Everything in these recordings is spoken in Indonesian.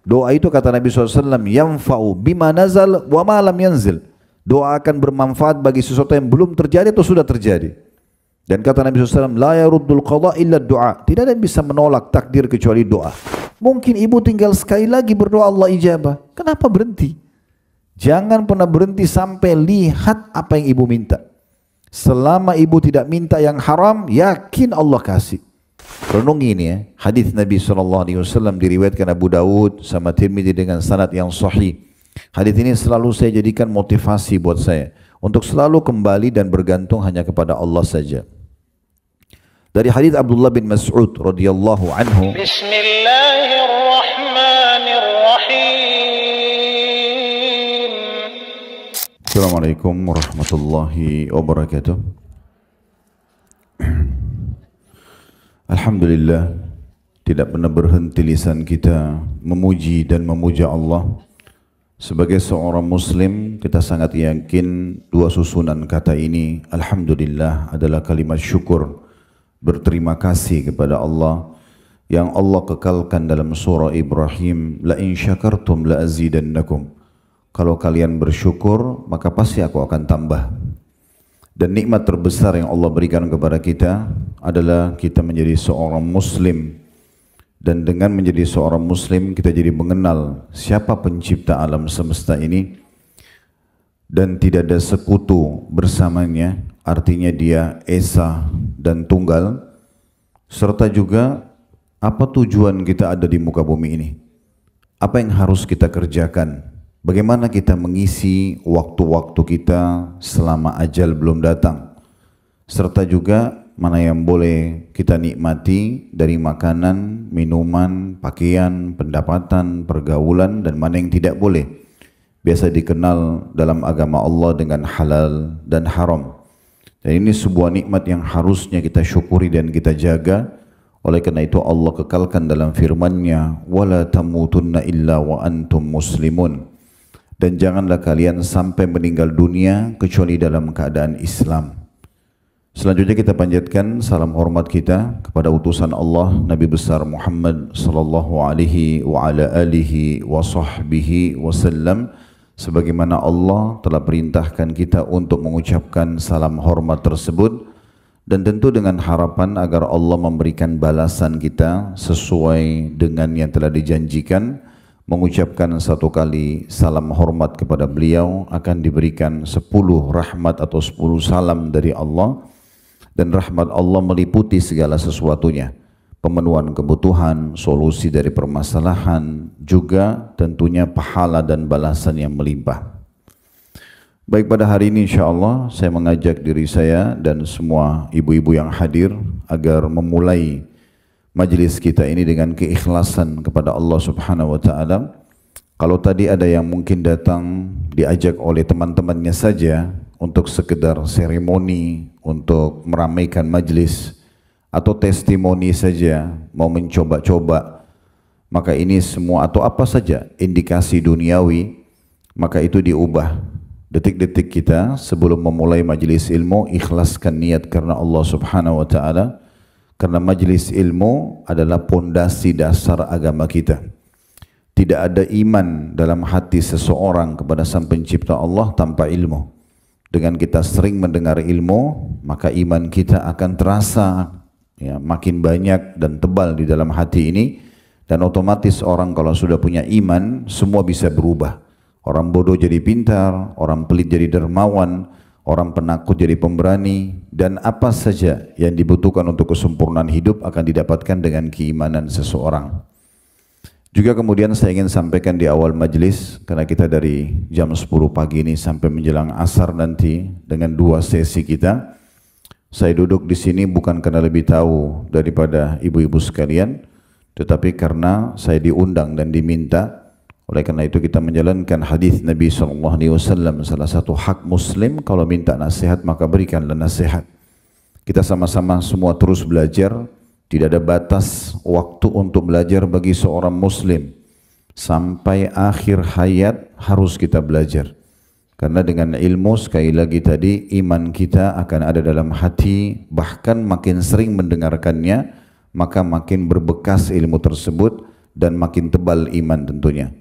Doa itu kata Nabi SAW, yanfa'u bima nazal wa ma lam yanzil. Doa akan bermanfaat bagi sesuatu yang belum terjadi atau sudah terjadi. Dan kata Nabi SAW, la yaruddul qada illa doa. Tidak ada yang bisa menolak takdir kecuali doa. Mungkin ibu tinggal sekali lagi berdoa Allah ijabah. Kenapa berhenti? Jangan pernah berhenti sampai lihat apa yang ibu minta. Selama ibu tidak minta yang haram, yakin Allah kasih. Renungi ini ya, hadis Nabi SAW diriwayatkan Abu Dawud sama Tirmidzi dengan sanad yang sahih. Hadis ini selalu saya jadikan motivasi buat saya untuk selalu kembali dan bergantung hanya kepada Allah saja. Dari hadis Abdullah bin Mas'ud radhiyallahu anhu. Bismillahirrahmanirrahim. Assalamualaikum warahmatullahi wabarakatuh. Alhamdulillah, tidak pernah berhenti lisan kita memuji dan memuja Allah. Sebagai seorang muslim, kita sangat yakin dua susunan kata ini, alhamdulillah, adalah kalimat syukur, berterima kasih kepada Allah yang Allah kekalkan dalam surah Ibrahim, la in syakartum la azidannakum. Kalau kalian bersyukur, maka pasti aku akan tambah. Dan nikmat terbesar yang Allah berikan kepada kita adalah kita menjadi seorang muslim. Dan dengan menjadi seorang muslim kita jadi mengenal siapa pencipta alam semesta ini. Dan tidak ada sekutu bersamanya, artinya dia esa dan tunggal. Serta juga apa tujuan kita ada di muka bumi ini. Apa yang harus kita kerjakan. Bagaimana kita mengisi waktu-waktu kita selama ajal belum datang. Serta juga mana yang boleh kita nikmati dari makanan, minuman, pakaian, pendapatan, pergaulan, dan mana yang tidak boleh. Biasa dikenal dalam agama Allah dengan halal dan haram. Dan ini sebuah nikmat yang harusnya kita syukuri dan kita jaga. Oleh karena itu Allah kekalkan dalam firman-Nya, "Wala tamutunna illa wa antum muslimun." Dan janganlah kalian sampai meninggal dunia kecuali dalam keadaan Islam. Selanjutnya kita panjatkan salam hormat kita kepada utusan Allah Nabi besar Muhammad sallallahu alaihi wa ala alihi wa sahbihi wasallam, sebagaimana Allah telah perintahkan kita untuk mengucapkan salam hormat tersebut, dan tentu dengan harapan agar Allah memberikan balasan kita sesuai dengan yang telah dijanjikan. Mengucapkan satu kali salam hormat kepada beliau akan diberikan 10 rahmat atau 10 salam dari Allah. Dan rahmat Allah meliputi segala sesuatunya, pemenuhan kebutuhan, solusi dari permasalahan, juga tentunya pahala dan balasan yang melimpah. Baik, pada hari ini insyaAllah saya mengajak diri saya dan semua ibu-ibu yang hadir agar memulai majelis kita ini dengan keikhlasan kepada Allah Subhanahu wa Ta'ala. Kalau tadi ada yang mungkin datang diajak oleh teman-temannya saja untuk sekedar seremoni, untuk meramaikan majelis, atau testimoni saja, mau mencoba-coba, maka ini semua atau apa saja indikasi duniawi, maka itu diubah. Detik-detik kita sebelum memulai majelis ilmu, ikhlaskan niat karena Allah Subhanahu wa Ta'ala, karena majelis ilmu adalah pondasi dasar agama kita. Tidak ada iman dalam hati seseorang kepada Sang Pencipta Allah tanpa ilmu. Dengan kita sering mendengar ilmu, maka iman kita akan terasa ya, makin banyak dan tebal di dalam hati ini. Dan otomatis orang kalau sudah punya iman, semua bisa berubah. Orang bodoh jadi pintar, orang pelit jadi dermawan, orang penakut jadi pemberani, dan apa saja yang dibutuhkan untuk kesempurnaan hidup akan didapatkan dengan keimanan seseorang. Juga kemudian saya ingin sampaikan di awal majelis, karena kita dari jam 10 pagi ini sampai menjelang asar nanti dengan 2 sesi kita. Saya duduk di sini bukan karena lebih tahu daripada ibu-ibu sekalian, tetapi karena saya diundang dan diminta. Oleh karena itu kita menjalankan hadis Nabi SAW, salah satu hak muslim kalau minta nasihat maka berikanlah nasihat. Kita sama-sama semua terus belajar. Tidak ada batas waktu untuk belajar bagi seorang muslim. Sampai akhir hayat harus kita belajar. Karena dengan ilmu sekali lagi tadi iman kita akan ada dalam hati, bahkan makin sering mendengarkannya maka makin berbekas ilmu tersebut dan makin tebal iman tentunya.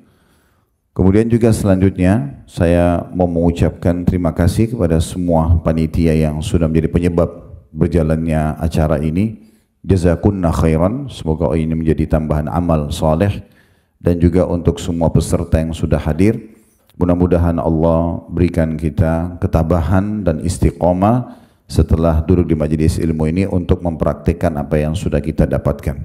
Kemudian juga selanjutnya saya mau mengucapkan terima kasih kepada semua panitia yang sudah menjadi penyebab berjalannya acara ini. Jazakunna khairan, semoga ini menjadi tambahan amal saleh, dan juga untuk semua peserta yang sudah hadir. Mudah-mudahan Allah berikan kita ketabahan dan istiqomah setelah duduk di majelis ilmu ini untuk mempraktikkan apa yang sudah kita dapatkan.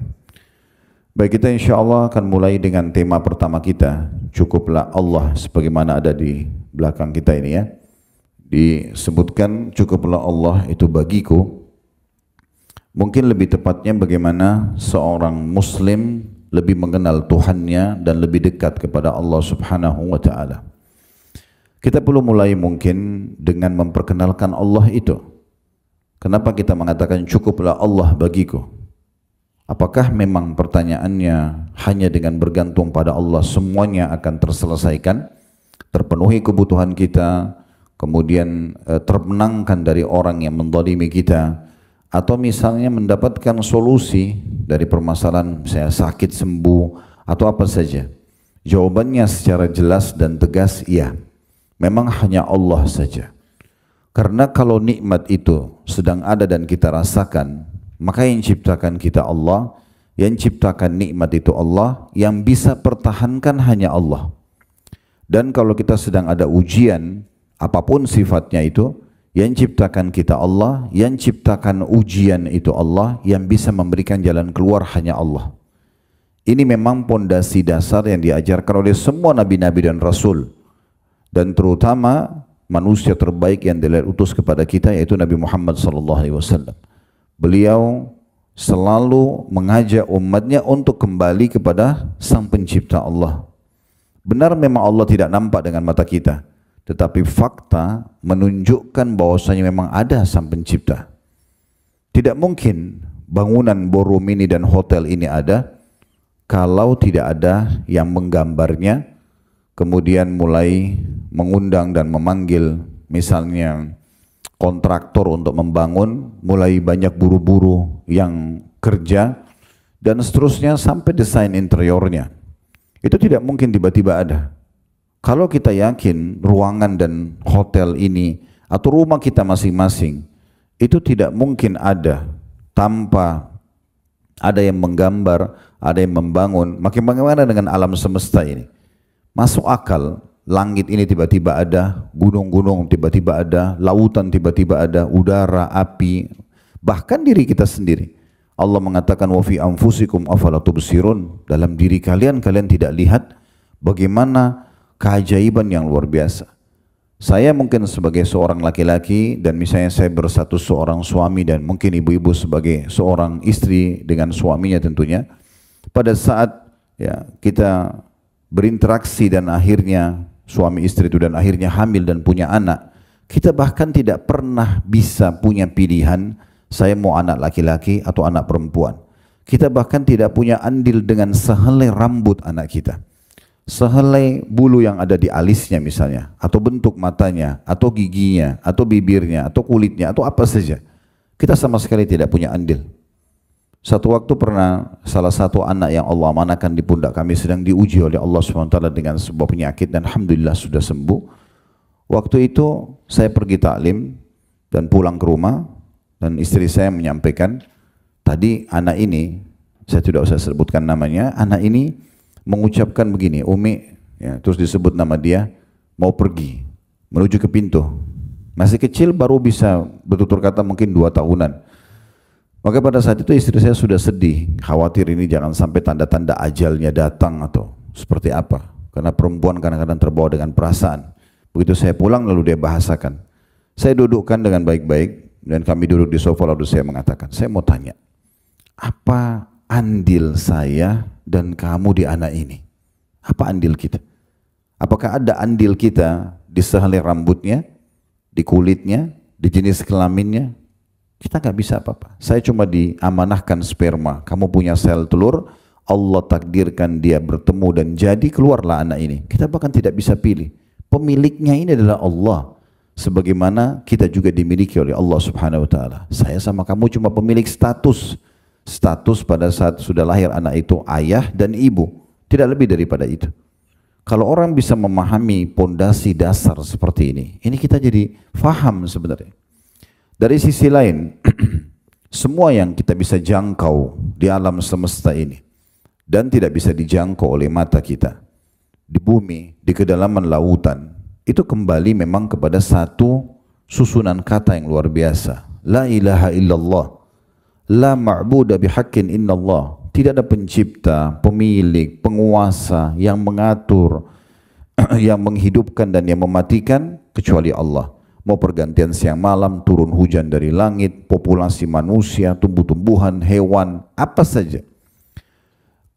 Baik, kita insya Allah akan mulai dengan tema pertama kita, cukuplah Allah, sebagaimana ada di belakang kita ini ya. Disebutkan cukuplah Allah itu bagiku. Mungkin lebih tepatnya bagaimana seorang muslim lebih mengenal Tuhannya dan lebih dekat kepada Allah Subhanahu wa ta'ala. Kita perlu mulai mungkin dengan memperkenalkan Allah itu. Kenapa kita mengatakan cukuplah Allah bagiku? Apakah memang pertanyaannya hanya dengan bergantung pada Allah semuanya akan terselesaikan, terpenuhi kebutuhan kita, kemudian termenangkan dari orang yang menzalimi kita, atau misalnya mendapatkan solusi dari permasalahan misalnya sakit sembuh atau apa saja? Jawabannya secara jelas dan tegas, iya, memang hanya Allah saja. Karena kalau nikmat itu sedang ada dan kita rasakan, maka yang ciptakan kita Allah, yang ciptakan nikmat itu Allah, yang bisa pertahankan hanya Allah. Dan kalau kita sedang ada ujian, apapun sifatnya itu, yang ciptakan kita Allah, yang ciptakan ujian itu Allah, yang bisa memberikan jalan keluar hanya Allah. Ini memang pondasi dasar yang diajarkan oleh semua nabi-nabi dan rasul, dan terutama manusia terbaik yang diutus kepada kita, yaitu Nabi Muhammad SAW. Beliau selalu mengajak umatnya untuk kembali kepada Sang Pencipta Allah. Benar memang Allah tidak nampak dengan mata kita, tetapi fakta menunjukkan bahwasanya memang ada Sang Pencipta. Tidak mungkin bangunan ballroom ini dan hotel ini ada kalau tidak ada yang menggambarnya, kemudian mulai mengundang dan memanggil misalnya kontraktor untuk membangun, mulai banyak buru-buru yang kerja, dan seterusnya sampai desain interiornya. Itu tidak mungkin tiba-tiba ada. Kalau kita yakin ruangan dan hotel ini atau rumah kita masing-masing itu tidak mungkin ada tanpa ada yang menggambar, ada yang membangun, maka bagaimana dengan alam semesta ini? Masuk akal langit ini tiba-tiba ada, gunung-gunung tiba-tiba ada, lautan tiba-tiba ada, udara, api, bahkan diri kita sendiri. Allah mengatakan wa fi anfusikum afala tubsirun, dalam diri kalian, kalian tidak lihat bagaimana keajaiban yang luar biasa. Saya mungkin sebagai seorang laki-laki dan misalnya saya bersatu seorang suami dan mungkin ibu-ibu sebagai seorang istri dengan suaminya tentunya, pada saat ya kita berinteraksi dan akhirnya suami istri itu dan akhirnya hamil dan punya anak, kita bahkan tidak pernah bisa punya pilihan saya mau anak laki-laki atau anak perempuan. Kita bahkan tidak punya andil dengan sehelai rambut anak kita, sehelai bulu yang ada di alisnya misalnya, atau bentuk matanya, atau giginya, atau bibirnya, atau kulitnya, atau apa saja. Kita sama sekali tidak punya andil. Satu waktu pernah salah satu anak yang Allah amanahkan di pundak kami sedang diuji oleh Allah SWT dengan sebuah penyakit dan alhamdulillah sudah sembuh. Waktu itu saya pergi taklim dan pulang ke rumah dan istri saya menyampaikan, tadi anak ini, saya tidak usah sebutkan namanya, anak ini mengucapkan begini, Umi, ya, terus disebut nama dia, mau pergi, menuju ke pintu. Masih kecil, baru bisa bertutur kata mungkin 2 tahunan. Maka pada saat itu istri saya sudah sedih, khawatir ini jangan sampai tanda-tanda ajalnya datang atau seperti apa. Karena perempuan kadang-kadang terbawa dengan perasaan. Begitu saya pulang lalu dia bahasakan. Saya dudukkan dengan baik-baik dan kami duduk di sofa lalu saya mengatakan, saya mau tanya, apa andil saya dan kamu di anak ini? Apa andil kita? Apakah ada andil kita di sehelai rambutnya, di kulitnya, di jenis kelaminnya? Kita nggak bisa apa-apa. Saya cuma diamanahkan sperma. Kamu punya sel telur, Allah takdirkan dia bertemu dan jadi keluarlah anak ini. Kita bahkan tidak bisa pilih. Pemiliknya ini adalah Allah. Sebagaimana kita juga dimiliki oleh Allah Subhanahu Wa Taala. Saya sama kamu cuma pemilik status. Status pada saat sudah lahir anak itu ayah dan ibu. Tidak lebih daripada itu. Kalau orang bisa memahami pondasi dasar seperti ini kita jadi faham sebenarnya. Dari sisi lain, semua yang kita bisa jangkau di alam semesta ini dan tidak bisa dijangkau oleh mata kita, di bumi, di kedalaman lautan, itu kembali memang kepada satu susunan kata yang luar biasa. La ilaha illallah, la ma'buda bihaqqin illallah. Tidak ada pencipta, pemilik, penguasa yang mengatur, yang menghidupkan dan yang mematikan kecuali Allah. Mau pergantian siang malam, turun hujan dari langit, populasi manusia, tumbuh-tumbuhan, hewan, apa saja.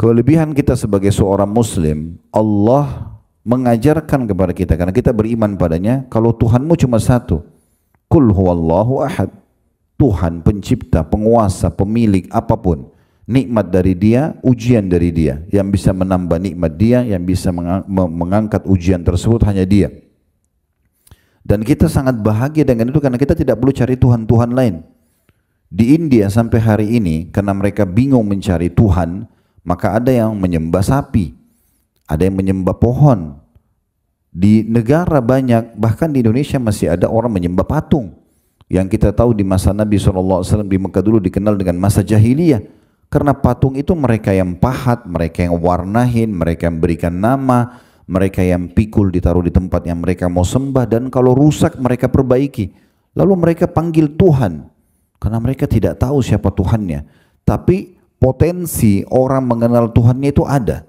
Kelebihan kita sebagai seorang muslim, Allah mengajarkan kepada kita, karena kita beriman padanya, kalau Tuhanmu cuma satu. Qul huwallahu ahad. Tuhan, pencipta, penguasa, pemilik, apapun. Nikmat dari dia, ujian dari dia. Yang bisa menambah nikmat dia, yang bisa mengangkat ujian tersebut hanya dia. Dan kita sangat bahagia dengan itu karena kita tidak perlu cari Tuhan-Tuhan lain. Di India sampai hari ini, karena mereka bingung mencari Tuhan, maka ada yang menyembah sapi, ada yang menyembah pohon. Di negara banyak, bahkan di Indonesia masih ada orang menyembah patung. Yang kita tahu di masa Nabi SAW di Mekah dulu dikenal dengan masa jahiliyah. Karena patung itu mereka yang pahat, mereka yang warnahin, mereka yang berikan nama, mereka yang pikul ditaruh di tempat yang mereka mau sembah, dan kalau rusak mereka perbaiki. Lalu mereka panggil Tuhan, karena mereka tidak tahu siapa Tuhannya. Tapi potensi orang mengenal Tuhannya itu ada.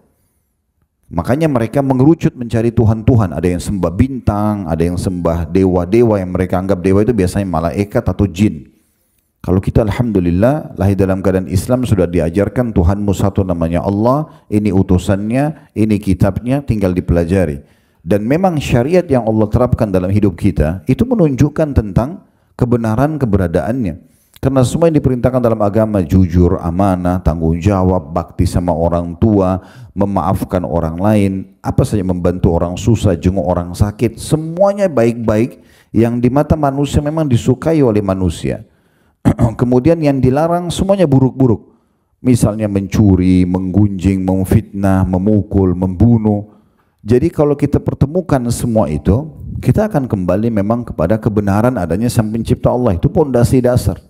Makanya mereka mengerucut mencari Tuhan-Tuhan. Ada yang sembah bintang, ada yang sembah dewa-dewa yang mereka anggap dewa itu biasanya malaikat atau jin. Kalau kita alhamdulillah lahir dalam keadaan Islam, sudah diajarkan Tuhanmu satu namanya Allah, ini utusannya, ini kitabnya, tinggal dipelajari. Dan memang syariat yang Allah terapkan dalam hidup kita itu menunjukkan tentang kebenaran keberadaannya. Karena semua yang diperintahkan dalam agama, jujur, amanah, tanggung jawab, bakti sama orang tua, memaafkan orang lain, apa saja, membantu orang susah, jenguk orang sakit, semuanya baik-baik yang di mata manusia memang disukai oleh manusia. Kemudian yang dilarang semuanya buruk-buruk. Misalnya mencuri, menggunjing, memfitnah, memukul, membunuh. Jadi kalau kita pertemukan semua itu, kita akan kembali memang kepada kebenaran adanya Sang Pencipta Allah. Itu pondasi dasar.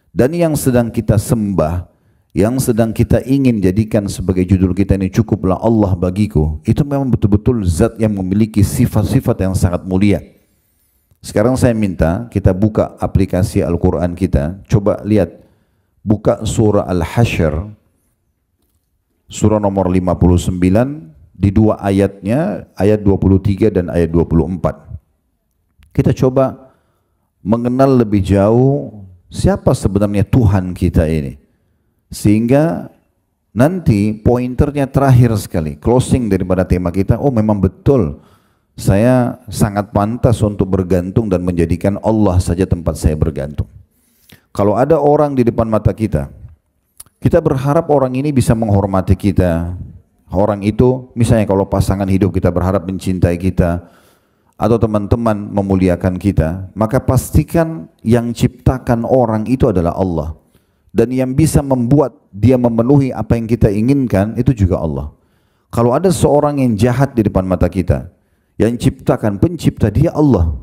Dan yang sedang kita sembah, yang sedang kita ingin jadikan sebagai judul kita ini, cukuplah Allah bagiku, itu memang betul-betul zat yang memiliki sifat-sifat yang sangat mulia. Sekarang saya minta kita buka aplikasi Al-Quran kita, coba lihat, buka surah Al-Hasyr, surah nomor 59, di dua ayatnya, ayat 23 dan ayat 24. Kita coba mengenal lebih jauh siapa sebenarnya Tuhan kita ini, sehingga nanti pointernya terakhir sekali, closing daripada tema kita, oh memang betul saya sangat pantas untuk bergantung dan menjadikan Allah saja tempat saya bergantung. Kalau ada orang di depan mata kita, kita berharap orang ini bisa menghormati kita. Orang itu misalnya kalau pasangan hidup kita berharap mencintai kita, atau teman-teman memuliakan kita, maka pastikan yang ciptakan orang itu adalah Allah. Dan yang bisa membuat dia memenuhi apa yang kita inginkan itu juga Allah. Kalau ada seorang yang jahat di depan mata kita, yang ciptakan, pencipta dia Allah.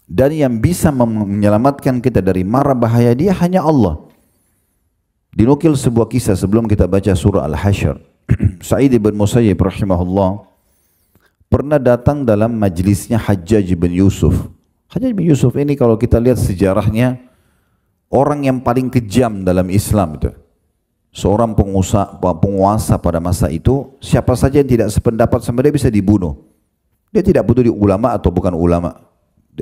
Dan yang bisa menyelamatkan kita dari mara bahaya dia hanya Allah. Dinukil sebuah kisah sebelum kita baca surah Al-Hasyr. Sa'id bin Musayyib rahimahullah pernah datang dalam majlisnya Hajjaj bin Yusuf. Hajjaj bin Yusuf ini kalau kita lihat sejarahnya, orang yang paling kejam dalam Islam itu. Seorang penguasa pada masa itu, siapa saja yang tidak sependapat sama dia bisa dibunuh. Dia tidak peduli ulama atau bukan ulama.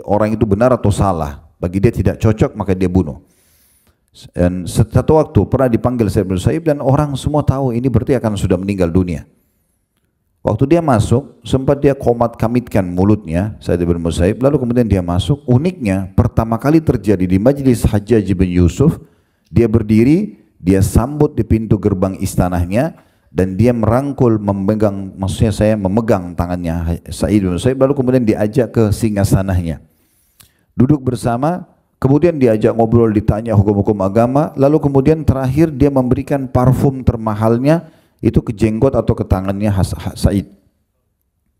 Orang itu benar atau salah, bagi dia tidak cocok maka dia bunuh. Dan satu waktu pernah dipanggil Sa'id bin Musayyib dan orang semua tahu ini berarti akan sudah meninggal dunia. Waktu dia masuk, sempat dia komat-kamitkan mulutnya, Sa'id bin Musayyib, lalu kemudian dia masuk. Uniknya, pertama kali terjadi di majlis Hajjaj bin Yusuf, dia berdiri, dia sambut di pintu gerbang istanahnya, dan dia merangkul, memegang, maksudnya saya memegang tangannya Sa'id bin Musayyib, lalu kemudian diajak ke singgasananya. Duduk bersama, kemudian diajak ngobrol, ditanya hukum-hukum agama, lalu kemudian terakhir dia memberikan parfum termahalnya, itu ke jenggot atau ke tangannya Said.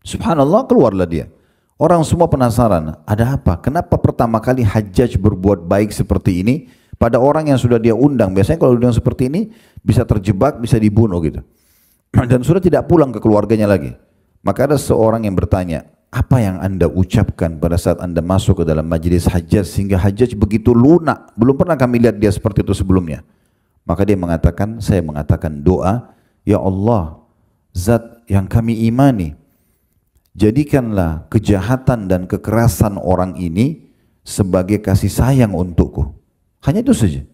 Subhanallah, keluarlah dia. Orang semua penasaran, ada apa? Kenapa pertama kali Hajjaj berbuat baik seperti ini pada orang yang sudah dia undang? Biasanya kalau undang seperti ini bisa terjebak, bisa dibunuh gitu. Dan sudah tidak pulang ke keluarganya lagi. Maka ada seorang yang bertanya, apa yang anda ucapkan pada saat anda masuk ke dalam majlis Hajjaj sehingga Hajjaj begitu lunak? Belum pernah kami lihat dia seperti itu sebelumnya. Maka dia mengatakan, saya mengatakan doa, ya Allah, zat yang kami imani, jadikanlah kejahatan dan kekerasan orang ini sebagai kasih sayang untukku. Hanya itu saja.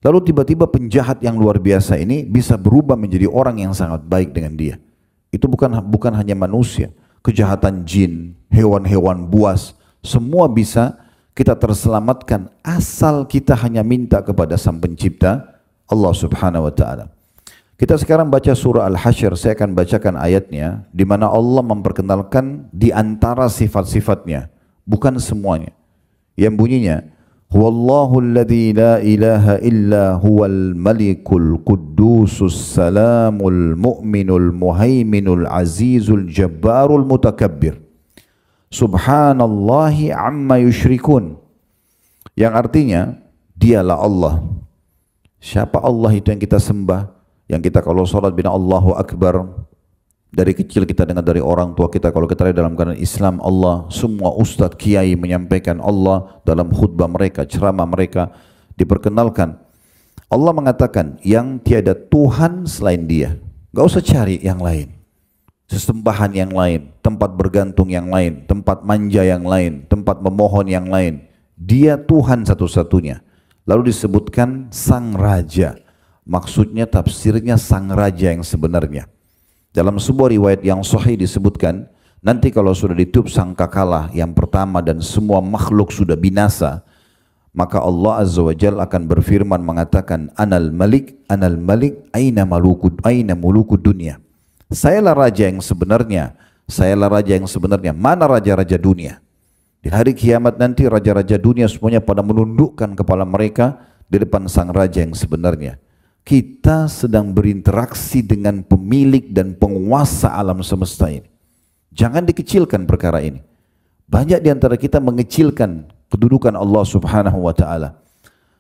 Lalu tiba-tiba penjahat yang luar biasa ini bisa berubah menjadi orang yang sangat baik dengan dia. Itu bukan hanya manusia, kejahatan jin, hewan-hewan buas, semua bisa kita terselamatkan asal kita hanya minta kepada Sang Pencipta Allah Subhanahu wa taala. Kita sekarang baca surah Al-Hasyr, saya akan bacakan ayatnya di mana Allah memperkenalkan di antara sifat-sifatnya, bukan semuanya. Yang bunyinya, Huwallahu alladzi la ilaha illa huwal malikul quddusus salamul mu'minul muhaiminul azizul jabbarul mutakabbir. Subhanallahi amma yushrikun. Yang artinya, dialah Allah. Siapa Allah itu yang kita sembah? Yang kita kalau sholat bina Allahu Akbar, dari kecil kita dengar dari orang tua kita, kalau kita lihat dalam keadaan Islam Allah, semua ustadz kiai menyampaikan Allah dalam khutbah mereka, ceramah mereka, diperkenalkan. Allah mengatakan yang tiada Tuhan selain dia, gak usah cari yang lain, sesembahan yang lain, tempat bergantung yang lain, tempat manja yang lain, tempat memohon yang lain. Dia Tuhan satu-satunya. Lalu disebutkan Sang Raja. Maksudnya tafsirnya Sang Raja yang sebenarnya. Dalam sebuah riwayat yang sahih disebutkan, nanti kalau sudah ditiup sangkakala yang pertama dan semua makhluk sudah binasa, maka Allah Azza wa Jalla akan berfirman mengatakan, Anal Malik, aina muluku dunia. Sayalah raja yang sebenarnya, sayalah raja yang sebenarnya. Mana raja-raja dunia? Di hari kiamat nanti raja-raja dunia semuanya pada menundukkan kepala mereka di depan Sang Raja yang sebenarnya. Kita sedang berinteraksi dengan pemilik dan penguasa alam semesta ini. Jangan dikecilkan perkara ini. Banyak di antara kita mengecilkan kedudukan Allah Subhanahu wa taala.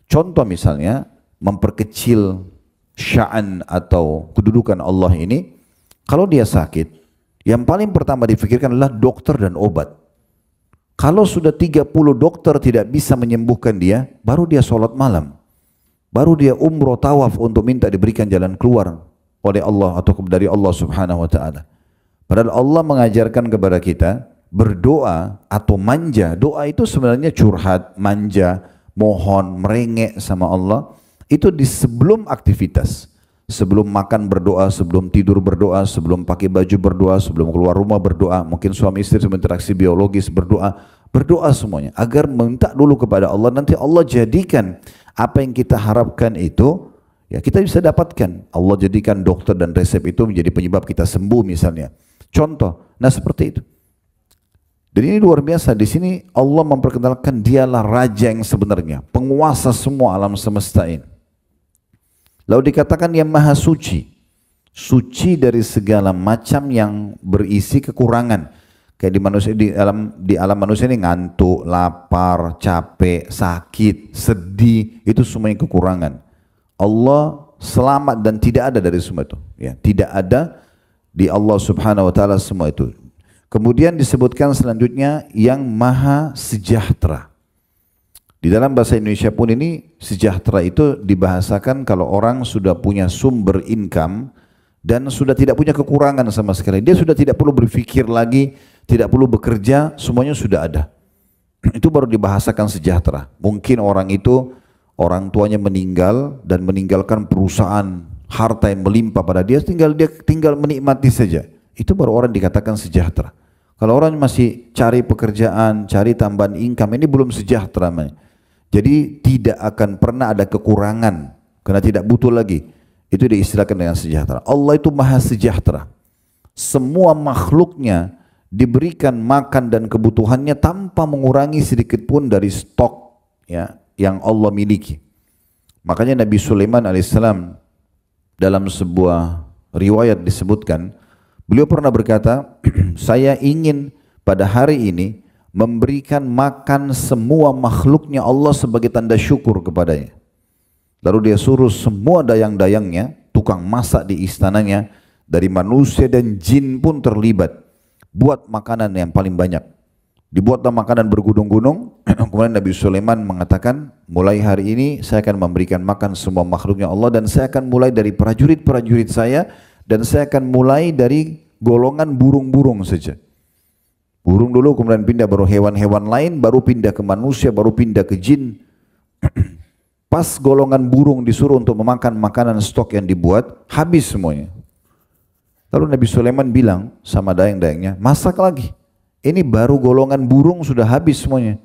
Contoh misalnya memperkecil sya'an atau kedudukan Allah ini. Kalau dia sakit, yang paling pertama dipikirkan adalah dokter dan obat. Kalau sudah 30 dokter tidak bisa menyembuhkan dia, baru dia sholat malam. Baru dia umroh tawaf untuk minta diberikan jalan keluar oleh Allah atau dari Allah Subhanahu wa taala. Padahal Allah mengajarkan kepada kita berdoa atau manja. Doa itu sebenarnya curhat, manja, mohon, merengek sama Allah. Itu di sebelum aktivitas. Sebelum makan berdoa, sebelum tidur berdoa, sebelum pakai baju berdoa, sebelum keluar rumah berdoa. Mungkin suami istri berinteraksi biologis berdoa. Berdoa semuanya agar minta dulu kepada Allah, nanti Allah jadikan apa yang kita harapkan itu ya kita bisa dapatkan. Allah jadikan dokter dan resep itu menjadi penyebab kita sembuh misalnya. Contoh, nah seperti itu. Dan ini luar biasa, di sini Allah memperkenalkan dialah raja yang sebenarnya, penguasa semua alam semesta ini. Lalu dikatakan yang maha suci, suci dari segala macam yang berisi kekurangan. Kayak di alam manusia ini ngantuk, lapar, capek, sakit, sedih, itu semuanya kekurangan. Allah selamat dan tidak ada dari semua itu. Ya, tidak ada di Allah Subhanahu wa taala semua itu. Kemudian disebutkan selanjutnya yang maha sejahtera. Di dalam bahasa Indonesia pun ini sejahtera itu dibahasakan kalau orang sudah punya sumber income dan sudah tidak punya kekurangan sama sekali. Dia sudah tidak perlu berpikir lagi, tidak perlu bekerja, semuanya sudah ada. Itu baru dibahasakan sejahtera. Mungkin orang itu, orang tuanya meninggal dan meninggalkan perusahaan, harta yang melimpah pada dia tinggal menikmati saja. Itu baru orang dikatakan sejahtera. Kalau orang masih cari pekerjaan, cari tambahan income, ini belum sejahtera. Jadi tidak akan pernah ada kekurangan karena tidak butuh lagi. Itu diistilahkan dengan sejahtera. Allah itu maha sejahtera. Semua makhluknya diberikan makan dan kebutuhannya tanpa mengurangi sedikit pun dari stok ya yang Allah miliki. Makanya Nabi Sulaiman alaihissalam dalam sebuah riwayat disebutkan, beliau pernah berkata, saya ingin pada hari ini memberikan makan semua makhluknya Allah sebagai tanda syukur kepadanya. Lalu dia suruh semua dayang-dayangnya, tukang masak di istananya, dari manusia dan jin pun terlibat, buat makanan yang paling banyak. Dibuatlah makanan bergunung-gunung. Kemudian Nabi Sulaiman mengatakan, mulai hari ini saya akan memberikan makan semua makhluknya Allah, dan saya akan mulai dari prajurit-prajurit saya, dan saya akan mulai dari golongan burung-burung saja. Burung dulu, kemudian pindah baru hewan-hewan lain, baru pindah ke manusia, baru pindah ke jin. Pas golongan burung disuruh untuk memakan makanan stok yang dibuat, habis semuanya. Lalu Nabi Sulaiman bilang sama dayang-dayangnya, masak lagi. Ini baru golongan burung sudah habis semuanya.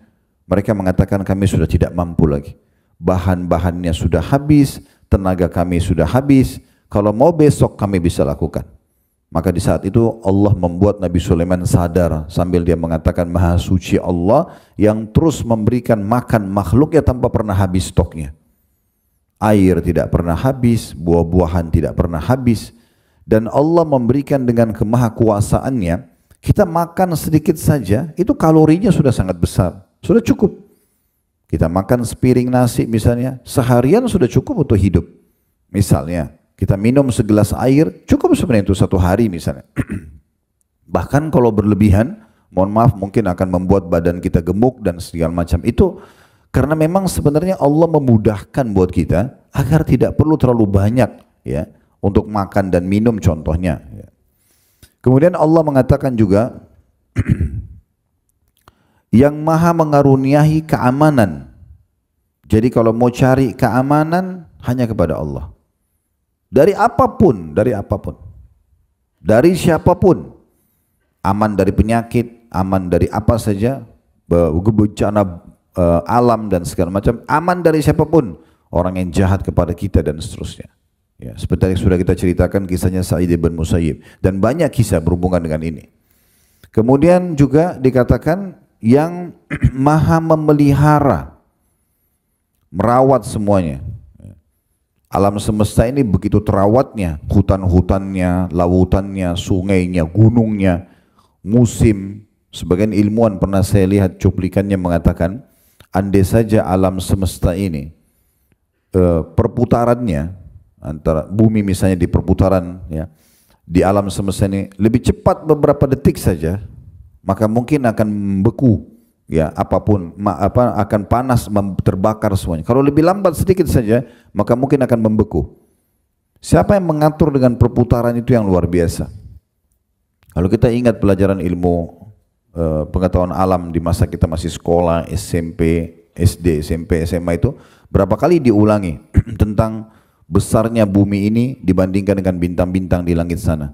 Mereka mengatakan kami sudah tidak mampu lagi. Bahan-bahannya sudah habis, tenaga kami sudah habis. Kalau mau besok kami bisa lakukan. Maka di saat itu Allah membuat Nabi Sulaiman sadar sambil dia mengatakan Maha Suci Allah yang terus memberikan makan makhluknya tanpa pernah habis stoknya. Air tidak pernah habis, buah-buahan tidak pernah habis. Dan Allah memberikan dengan kemahakuasaannya, kita makan sedikit saja, itu kalorinya sudah sangat besar, sudah cukup. Kita makan sepiring nasi misalnya, seharian sudah cukup untuk hidup. Misalnya, kita minum segelas air, cukup sebenarnya itu satu hari misalnya. Bahkan kalau berlebihan, mohon maaf mungkin akan membuat badan kita gemuk dan segala macam. Itu karena memang sebenarnya Allah memudahkan buat kita agar tidak perlu terlalu banyak ya untuk makan dan minum contohnya. Kemudian Allah mengatakan juga yang maha mengaruniai keamanan. Jadi kalau mau cari keamanan hanya kepada Allah. Dari apapun, dari siapapun, aman dari penyakit, aman dari apa saja, bencana alam dan segala macam, aman dari siapapun, orang yang jahat kepada kita dan seterusnya. Ya, seperti yang sudah kita ceritakan kisahnya Sa'id bin Musayyib dan banyak kisah berhubungan dengan ini. Kemudian juga dikatakan yang maha memelihara, merawat semuanya. Alam semesta ini begitu terawatnya, hutan-hutannya, lautannya, sungainya, gunungnya, musim. Sebagian ilmuwan pernah saya lihat cuplikannya mengatakan, andai saja alam semesta ini perputarannya antara bumi misalnya di perputaran ya di alam semesta ini lebih cepat beberapa detik saja, maka mungkin akan membeku ya apapun akan panas terbakar semuanya. Kalau lebih lambat sedikit saja maka mungkin akan membeku. Siapa yang mengatur dengan perputaran itu yang luar biasa. Kalau kita ingat pelajaran ilmu pengetahuan alam di masa kita masih sekolah SMP, SD, SMP, SMA itu berapa kali diulangi tentang besarnya bumi ini dibandingkan dengan bintang-bintang di langit sana.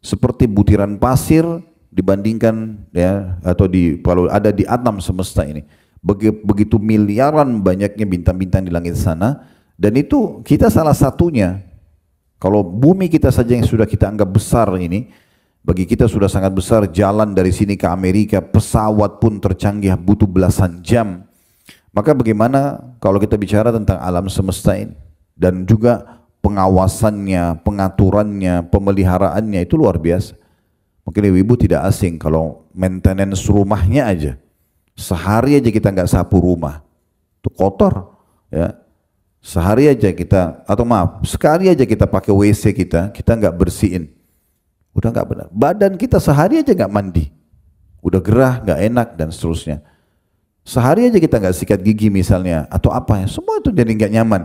Seperti butiran pasir dibandingkan ya atau kalau ada di alam semesta ini begitu miliaran banyaknya bintang-bintang di langit sana, dan itu kita salah satunya. Kalau bumi kita saja yang sudah kita anggap besar ini, bagi kita sudah sangat besar, jalan dari sini ke Amerika pesawat pun tercanggih butuh belasan jam, maka bagaimana kalau kita bicara tentang alam semesta ini dan juga pengawasannya, pengaturannya, pemeliharaannya itu luar biasa. Mungkin ibu tidak asing kalau maintenance rumahnya aja, sehari aja kita nggak sapu rumah, itu kotor, ya. Sehari aja kita, atau maaf, sekali aja kita pakai WC kita nggak bersihin, udah nggak benar. Badan kita sehari aja nggak mandi, udah gerah, nggak enak dan seterusnya. Sehari aja kita nggak sikat gigi misalnya, atau apa ya, semua itu jadi nggak nyaman.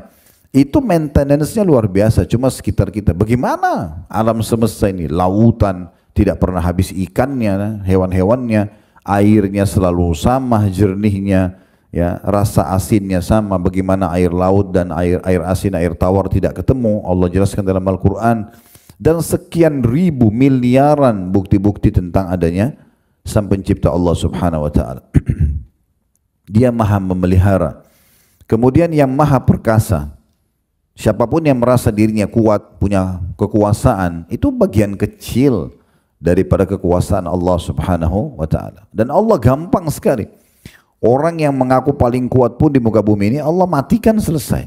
Itu maintenance-nya luar biasa, cuma sekitar kita. Bagaimana alam semesta ini, lautan, tidak pernah habis ikannya, hewan-hewannya, airnya selalu sama jernihnya, ya, rasa asinnya sama. Bagaimana air laut dan air asin, air tawar tidak ketemu, Allah jelaskan dalam Al-Quran. Dan sekian ribu miliaran bukti-bukti tentang adanya Sang Pencipta Allah Subhanahu wa Ta'ala. Dia maha memelihara. Kemudian yang maha perkasa. Siapapun yang merasa dirinya kuat, punya kekuasaan, itu bagian kecil daripada kekuasaan Allah Subhanahu wa Ta'ala. Dan Allah gampang sekali. Orang yang mengaku paling kuat pun di muka bumi ini Allah matikan, selesai.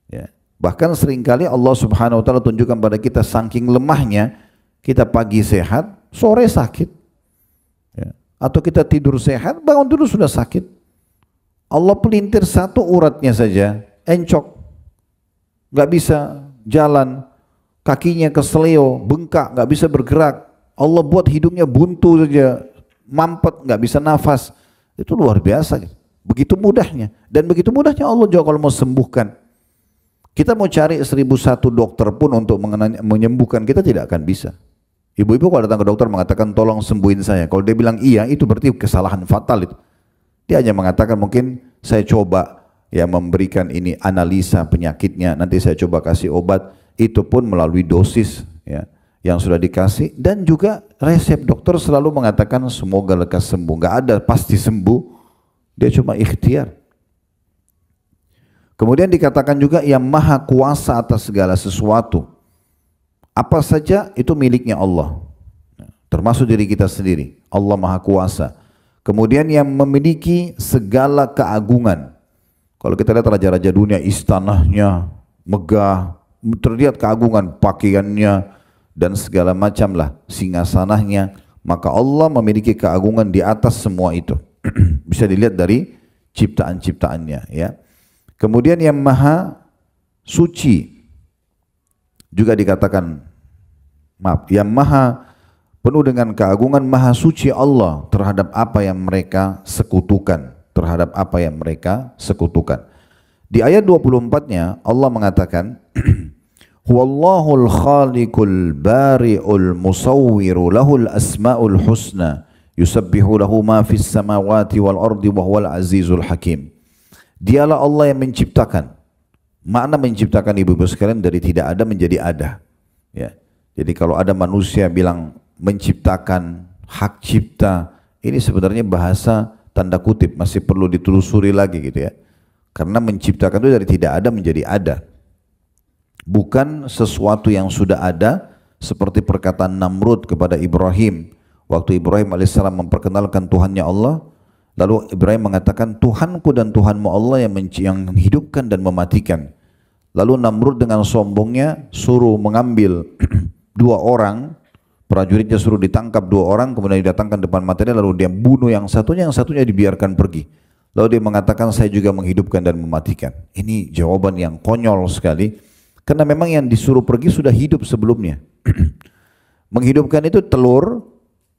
Ya. Bahkan seringkali Allah Subhanahu wa taala tunjukkan pada kita saking lemahnya, kita pagi sehat, sore sakit. Ya. Atau kita tidur sehat, bangun tidur sudah sakit. Allah pelintir satu uratnya saja, encok. Nggak bisa jalan, kakinya keseleo, bengkak, nggak bisa bergerak. Allah buat hidungnya buntu saja, mampet, nggak bisa nafas. Itu luar biasa. Begitu mudahnya. Dan begitu mudahnya Allah juga kalau mau sembuhkan. Kita mau cari 1001 dokter pun untuk menyembuhkan kita tidak akan bisa. Ibu-ibu kalau datang ke dokter mengatakan tolong sembuhin saya. Kalau dia bilang iya, itu berarti kesalahan fatal itu. Dia hanya mengatakan mungkin saya coba ya memberikan ini analisa penyakitnya, nanti saya coba kasih obat. Itu pun melalui dosis ya yang sudah dikasih, dan juga resep dokter selalu mengatakan semoga lekas sembuh. Nggak ada pasti sembuh, dia cuma ikhtiar. Kemudian dikatakan juga yang maha kuasa atas segala sesuatu. Apa saja itu miliknya Allah. Termasuk diri kita sendiri. Allah maha kuasa. Kemudian yang memiliki segala keagungan. Kalau kita lihat raja-raja dunia, istananya megah, terlihat keagungan pakaiannya dan segala macam lah singgasananya. Maka Allah memiliki keagungan di atas semua itu. Bisa dilihat dari ciptaan-ciptaannya ya. Kemudian yang maha suci juga dikatakan, yang maha penuh dengan keagungan, maha suci Allah terhadap apa yang mereka sekutukan, Di ayat 24-nya Allah mengatakan, Huwallahul khaliqul bari'ul musawwiru lahul asma'ul husna yusabbihu lahu ma fis samawati wal ardi wa huwal azizul hakim. Dialah Allah yang menciptakan. Makna menciptakan ibu-ibu sekalian dari tidak ada menjadi ada. Ya. Jadi kalau ada manusia bilang menciptakan, hak cipta, ini sebenarnya bahasa tanda kutip, masih perlu ditelusuri lagi gitu ya. Karena menciptakan itu dari tidak ada menjadi ada. Bukan sesuatu yang sudah ada, seperti perkataan Namrud kepada Ibrahim. Waktu Ibrahim alaihissalam memperkenalkan Tuhannya Allah, lalu Ibrahim mengatakan, Tuhanku dan Tuhanmu Allah yang menghidupkan dan mematikan. Lalu Namrud dengan sombongnya suruh mengambil 2 orang, prajuritnya suruh ditangkap 2 orang, kemudian didatangkan depan matanya, lalu dia bunuh yang satunya dibiarkan pergi. Lalu dia mengatakan, saya juga menghidupkan dan mematikan. Ini jawaban yang konyol sekali, karena memang yang disuruh pergi sudah hidup sebelumnya. Menghidupkan itu telur,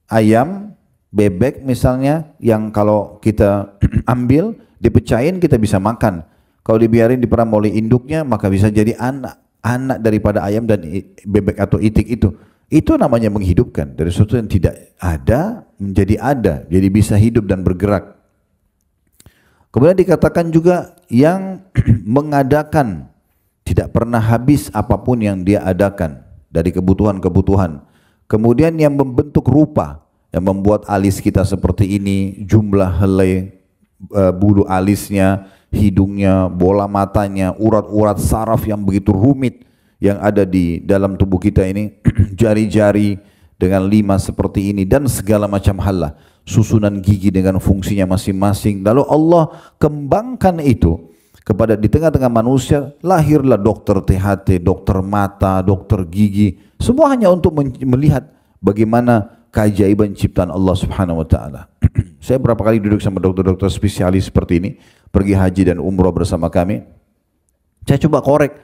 ayam, bebek misalnya, yang kalau kita ambil, dipecahin kita bisa makan. Kalau dibiarin diperam oleh induknya, maka bisa jadi anak daripada ayam dan bebek atau itik itu. Itu namanya menghidupkan. Dari sesuatu yang tidak ada menjadi ada, jadi bisa hidup dan bergerak. Kemudian dikatakan juga yang mengadakan, tidak pernah habis apapun yang dia adakan dari kebutuhan-kebutuhan. Kemudian yang membentuk rupa, yang membuat alis kita seperti ini, jumlah helai bulu alisnya, hidungnya, bola matanya, urat-urat saraf yang begitu rumit yang ada di dalam tubuh kita ini, jari-jari dengan 5 seperti ini, dan segala macam hal lah, susunan gigi dengan fungsinya masing-masing. Lalu Allah kembangkan itu kepada di tengah-tengah manusia, lahirlah dokter THT, dokter mata, dokter gigi, semua hanya untuk melihat bagaimana keajaiban ciptaan Allah Subhanahu wa taala. Saya berapa kali duduk sama dokter-dokter spesialis seperti ini, pergi haji dan umroh bersama kami. Saya coba korek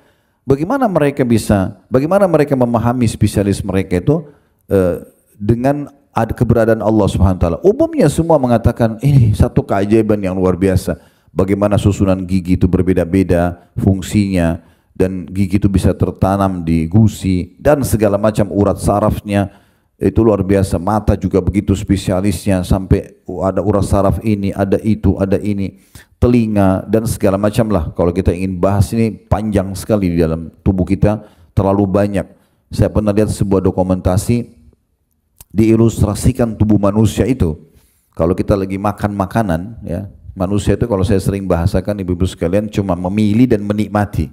bagaimana mereka memahami spesialis mereka itu dengan keberadaan Allah Subhanahu wa taala. Umumnya semua mengatakan ini satu keajaiban yang luar biasa. Bagaimana susunan gigi itu berbeda-beda fungsinya, dan gigi itu bisa tertanam di gusi dan segala macam urat sarafnya. Itu luar biasa. Mata juga begitu spesialisnya, sampai ada urat saraf ini, ada itu, ada ini, telinga dan segala macam lah. Kalau kita ingin bahas ini panjang sekali di dalam tubuh kita, terlalu banyak. Saya pernah lihat sebuah dokumentasi diilustrasikan tubuh manusia itu. Kalau kita lagi makan makanan ya, manusia itu kalau saya sering bahasakan ibu-ibu sekalian cuma memilih dan menikmati.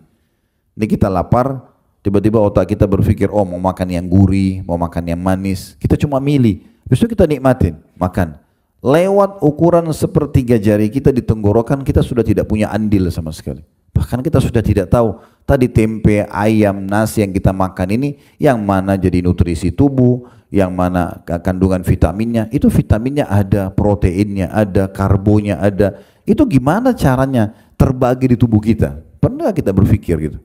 Ini kita lapar, tiba-tiba otak kita berpikir, oh mau makan yang gurih, mau makan yang manis. Kita cuma milih, habis itu kita nikmatin, makan. Lewat ukuran sepertiga jari kita di tenggorokan, kita sudah tidak punya andil sama sekali. Bahkan kita sudah tidak tahu tadi tempe, ayam, nasi yang kita makan ini yang mana jadi nutrisi tubuh, yang mana kandungan vitaminnya. Itu vitaminnya ada, proteinnya ada, karbonya ada. Itu gimana caranya terbagi di tubuh kita? Pernah kita berpikir gitu?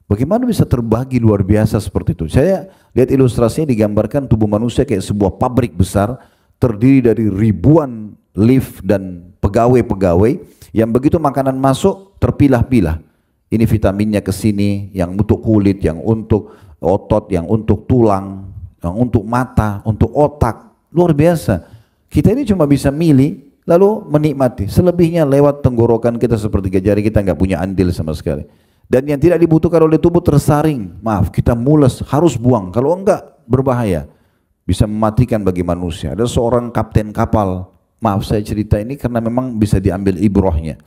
Bagaimana bisa terbagi luar biasa seperti itu? Saya lihat ilustrasinya digambarkan tubuh manusia kayak sebuah pabrik besar terdiri dari ribuan lift dan pegawai-pegawai yang begitu makanan masuk terpilah-pilah. Ini vitaminnya ke sini, yang untuk kulit, yang untuk otot, yang untuk tulang, yang untuk mata, untuk otak. Luar biasa. Kita ini cuma bisa milih lalu menikmati. Selebihnya lewat tenggorokan kita seperti jari, kita nggak punya andil sama sekali. Dan yang tidak dibutuhkan oleh tubuh tersaring. Maaf, kita mules, harus buang. Kalau enggak berbahaya. Bisa mematikan bagi manusia. Ada seorang kapten kapal. Maaf saya cerita ini karena memang bisa diambil ibrahnya.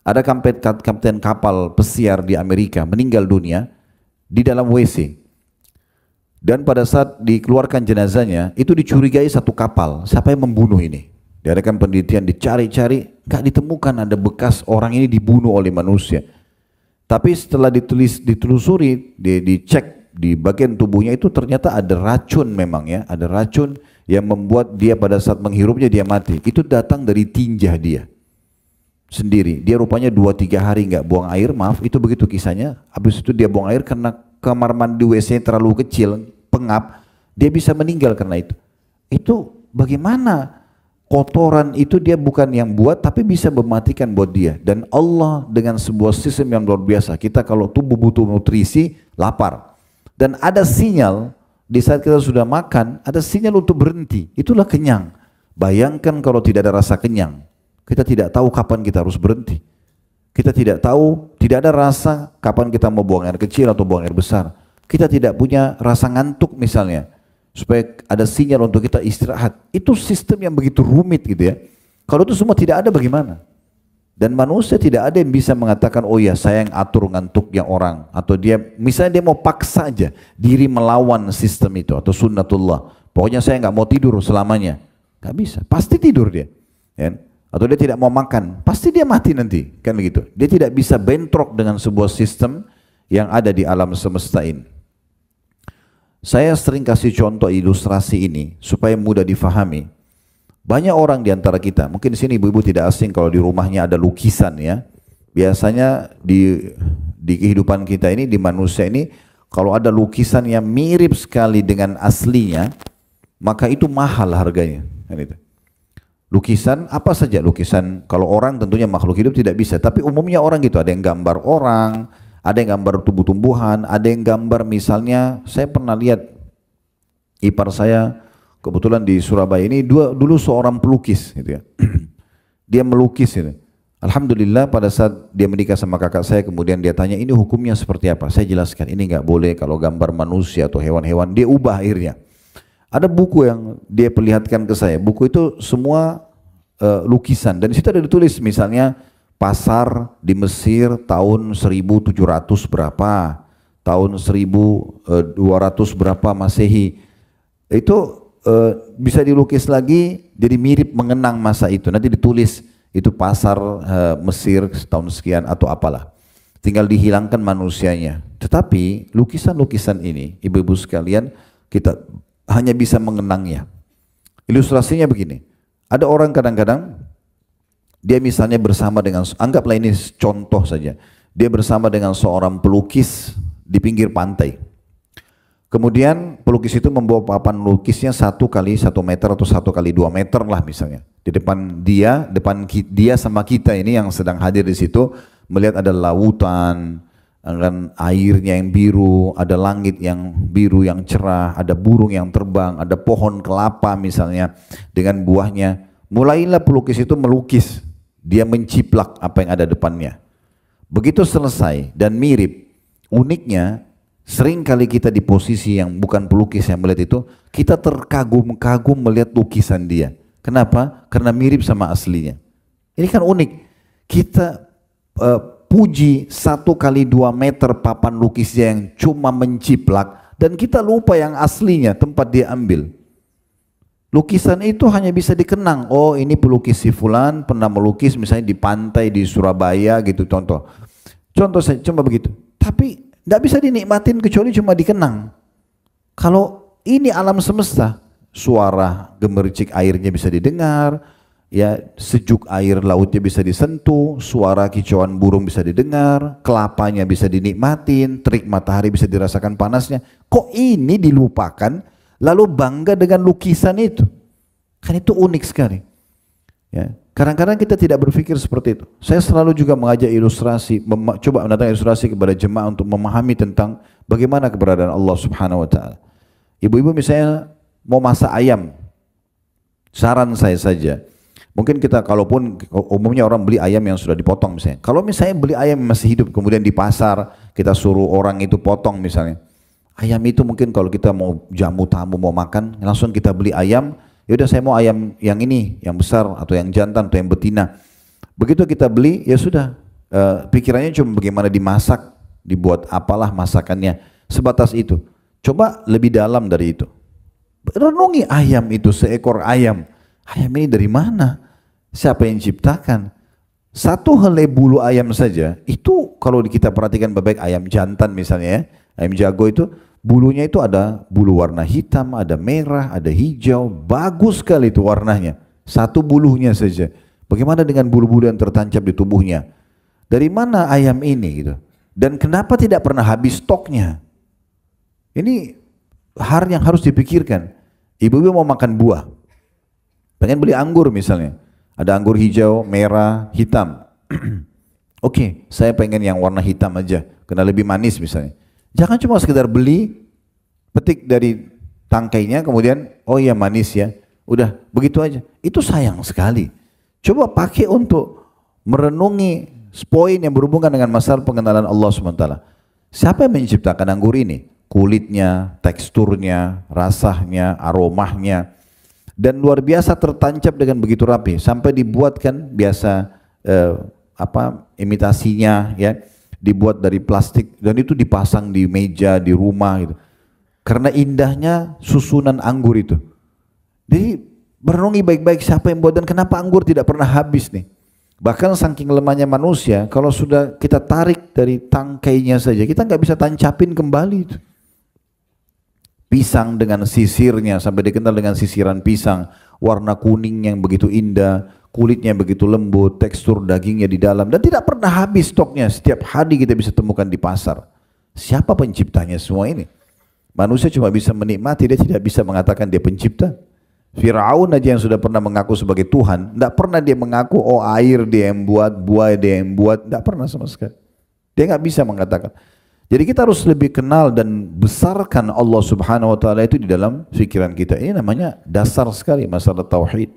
Ada kapten kapal pesiar di Amerika meninggal dunia di dalam WC. Dan pada saat dikeluarkan jenazahnya, itu dicurigai satu kapal. Siapa yang membunuh ini? Diadakan penelitian, dicari-cari, nggak ditemukan ada bekas orang ini dibunuh oleh manusia. Tapi setelah ditelusuri, dicek di bagian tubuhnya itu ternyata ada racun memang ya, ada racun yang membuat dia pada saat menghirupnya dia mati. Itu datang dari tinja dia sendiri. Dia rupanya 2-3 hari nggak buang air, maaf itu begitu kisahnya. Habis itu dia buang air karena kamar mandi WC terlalu kecil, pengap, dia bisa meninggal karena itu. Itu bagaimana? Kotoran itu dia bukan yang buat tapi bisa mematikan buat dia. Dan Allah dengan sebuah sistem yang luar biasa. Kita kalau tubuh butuh nutrisi, lapar. Dan ada sinyal di saat kita sudah makan, ada sinyal untuk berhenti. Itulah kenyang. Bayangkan kalau tidak ada rasa kenyang. Kita tidak tahu kapan kita harus berhenti. Kita tidak tahu, tidak ada rasa kapan kita mau buang air kecil atau buang air besar. Kita tidak punya rasa ngantuk misalnya. Supaya ada sinyal untuk kita istirahat. Itu sistem yang begitu rumit gitu ya. Kalau itu semua tidak ada bagaimana? Dan manusia tidak ada yang bisa mengatakan, oh ya saya yang atur ngantuknya orang. Atau dia, misalnya dia mau paksa aja diri melawan sistem itu atau sunnatullah. Pokoknya saya nggak mau tidur selamanya. Nggak bisa, pasti tidur dia. Ya. Atau dia tidak mau makan, pasti dia mati nanti. Kan begitu. Dia tidak bisa bentrok dengan sebuah sistem yang ada di alam semesta ini. Saya sering kasih contoh ilustrasi ini supaya mudah difahami. Banyak orang di antara kita, mungkin di sini ibu-ibu tidak asing kalau di rumahnya ada lukisan ya. Biasanya di kehidupan kita ini, di manusia ini, kalau ada lukisan yang mirip sekali dengan aslinya, maka itu mahal harganya. Kan itu. Lukisan apa saja, lukisan kalau orang tentunya makhluk hidup tidak bisa, tapi umumnya orang gitu, ada yang gambar orang, ada yang gambar tumbuh-tumbuhan, ada yang gambar misalnya, saya pernah lihat ipar saya kebetulan di Surabaya ini dulu seorang pelukis gitu ya. Dia melukis ini. Alhamdulillah pada saat dia menikah sama kakak saya kemudian dia tanya ini hukumnya seperti apa? Saya jelaskan ini nggak boleh kalau gambar manusia atau hewan-hewan, dia ubah akhirnya. Ada buku yang dia perlihatkan ke saya, buku itu semua lukisan dan di situ ada ditulis misalnya pasar di Mesir tahun 1700 berapa, tahun 1200 berapa Masehi. Itu bisa dilukis lagi jadi mirip mengenang masa itu. Nanti ditulis itu pasar Mesir tahun sekian atau apalah. Tinggal dihilangkan manusianya. Tetapi lukisan-lukisan ini, ibu-ibu sekalian, kita hanya bisa mengenangnya. Ilustrasinya begini. Ada orang kadang-kadang dia misalnya bersama dengan, anggaplah ini contoh saja. Dia bersama dengan seorang pelukis di pinggir pantai. Kemudian pelukis itu membawa papan lukisnya 1 kali 1 meter atau 1 kali 2 meter lah misalnya. Di depan dia sama kita ini yang sedang hadir di situ melihat ada lautan, dan airnya yang biru, ada langit yang biru yang cerah, ada burung yang terbang, ada pohon kelapa misalnya dengan buahnya. Mulailah pelukis itu melukis, dia menciplak apa yang ada depannya. Begitu selesai dan mirip, uniknya sering kali kita di posisi yang bukan pelukis yang melihat itu, kita terkagum-kagum melihat lukisan dia. Kenapa? Karena mirip sama aslinya. Ini kan unik. Kita puji 1 kali 2 meter papan lukisnya yang cuma menciplak dan kita lupa yang aslinya tempat dia ambil. Lukisan itu hanya bisa dikenang. Oh ini pelukis si fulan pernah melukis misalnya di pantai di Surabaya gitu contoh. Contoh saya cuma begitu. Tapi tidak bisa dinikmatin kecuali cuma dikenang. Kalau ini alam semesta, suara gemericik airnya bisa didengar, ya sejuk air lautnya bisa disentuh, suara kicauan burung bisa didengar, kelapanya bisa dinikmatin, terik matahari bisa dirasakan panasnya. Kok ini dilupakan lalu bangga dengan lukisan itu? Kan itu unik sekali. Ya, kadang-kadang kita tidak berpikir seperti itu. Saya selalu juga mengajak ilustrasi, coba mendatangkan ilustrasi kepada jemaah untuk memahami tentang bagaimana keberadaan Allah Subhanahu wa taala. Ibu-ibu misalnya mau masak ayam. Saran saya saja. Mungkin kita kalaupun umumnya orang beli ayam yang sudah dipotong misalnya. Kalau misalnya beli ayam yang masih hidup kemudian di pasar kita suruh orang itu potong misalnya. Ayam itu mungkin kalau kita mau jamu tamu mau makan langsung kita beli ayam. Ya udah saya mau ayam yang ini, yang besar atau yang jantan atau yang betina. Begitu kita beli, ya sudah pikirannya cuma bagaimana dimasak, dibuat apalah masakannya, sebatas itu. Coba lebih dalam dari itu. Renungi ayam itu, seekor ayam. Ayam ini dari mana? Siapa yang ciptakan? Satu helai bulu ayam saja, itu kalau kita perhatikan baik-baik ayam jantan misalnya ya, ayam jago itu, bulunya itu ada bulu warna hitam, ada merah, ada hijau, bagus sekali itu warnanya. Satu bulunya saja. Bagaimana dengan bulu-bulu yang tertancap di tubuhnya? Dari mana ayam ini gitu? Dan kenapa tidak pernah habis stoknya? Ini hal yang harus dipikirkan. Ibu-ibu mau makan buah, pengen beli anggur misalnya. Ada anggur hijau, merah, hitam. Oke, saya pengen yang warna hitam aja, karena lebih manis misalnya. Jangan cuma sekedar beli, petik dari tangkainya, kemudian oh iya manis ya, udah begitu aja. Itu sayang sekali. Coba pakai untuk merenungi poin yang berhubungan dengan masalah pengenalan Allah SWT. Siapa yang menciptakan anggur ini? Kulitnya, teksturnya, rasanya, aromanya, dan luar biasa tertancap dengan begitu rapi sampai dibuatkan biasa imitasinya ya. Dibuat dari plastik dan itu dipasang di meja, di rumah gitu. Karena indahnya susunan anggur itu. Jadi merenungi baik-baik siapa yang buat dan kenapa anggur tidak pernah habis nih. Bahkan saking lemahnya manusia, kalau sudah kita tarik dari tangkainya saja, kita nggak bisa tancapin kembali itu. Pisang dengan sisirnya, sampai dikenal dengan sisiran pisang, warna kuning yang begitu indah, kulitnya begitu lembut, tekstur dagingnya di dalam, dan tidak pernah habis stoknya. Setiap hari kita bisa temukan di pasar. Siapa penciptanya semua ini? Manusia cuma bisa menikmati, dia tidak bisa mengatakan dia pencipta. Fir'aun aja yang sudah pernah mengaku sebagai Tuhan, tidak pernah dia mengaku oh air dia yang buat, buah dia yang buat, tidak pernah sama sekali. Dia nggak bisa mengatakan. Jadi kita harus lebih kenal dan besarkan Allah Subhanahu wa taala itu di dalam pikiran kita. Ini namanya dasar sekali masalah tauhid.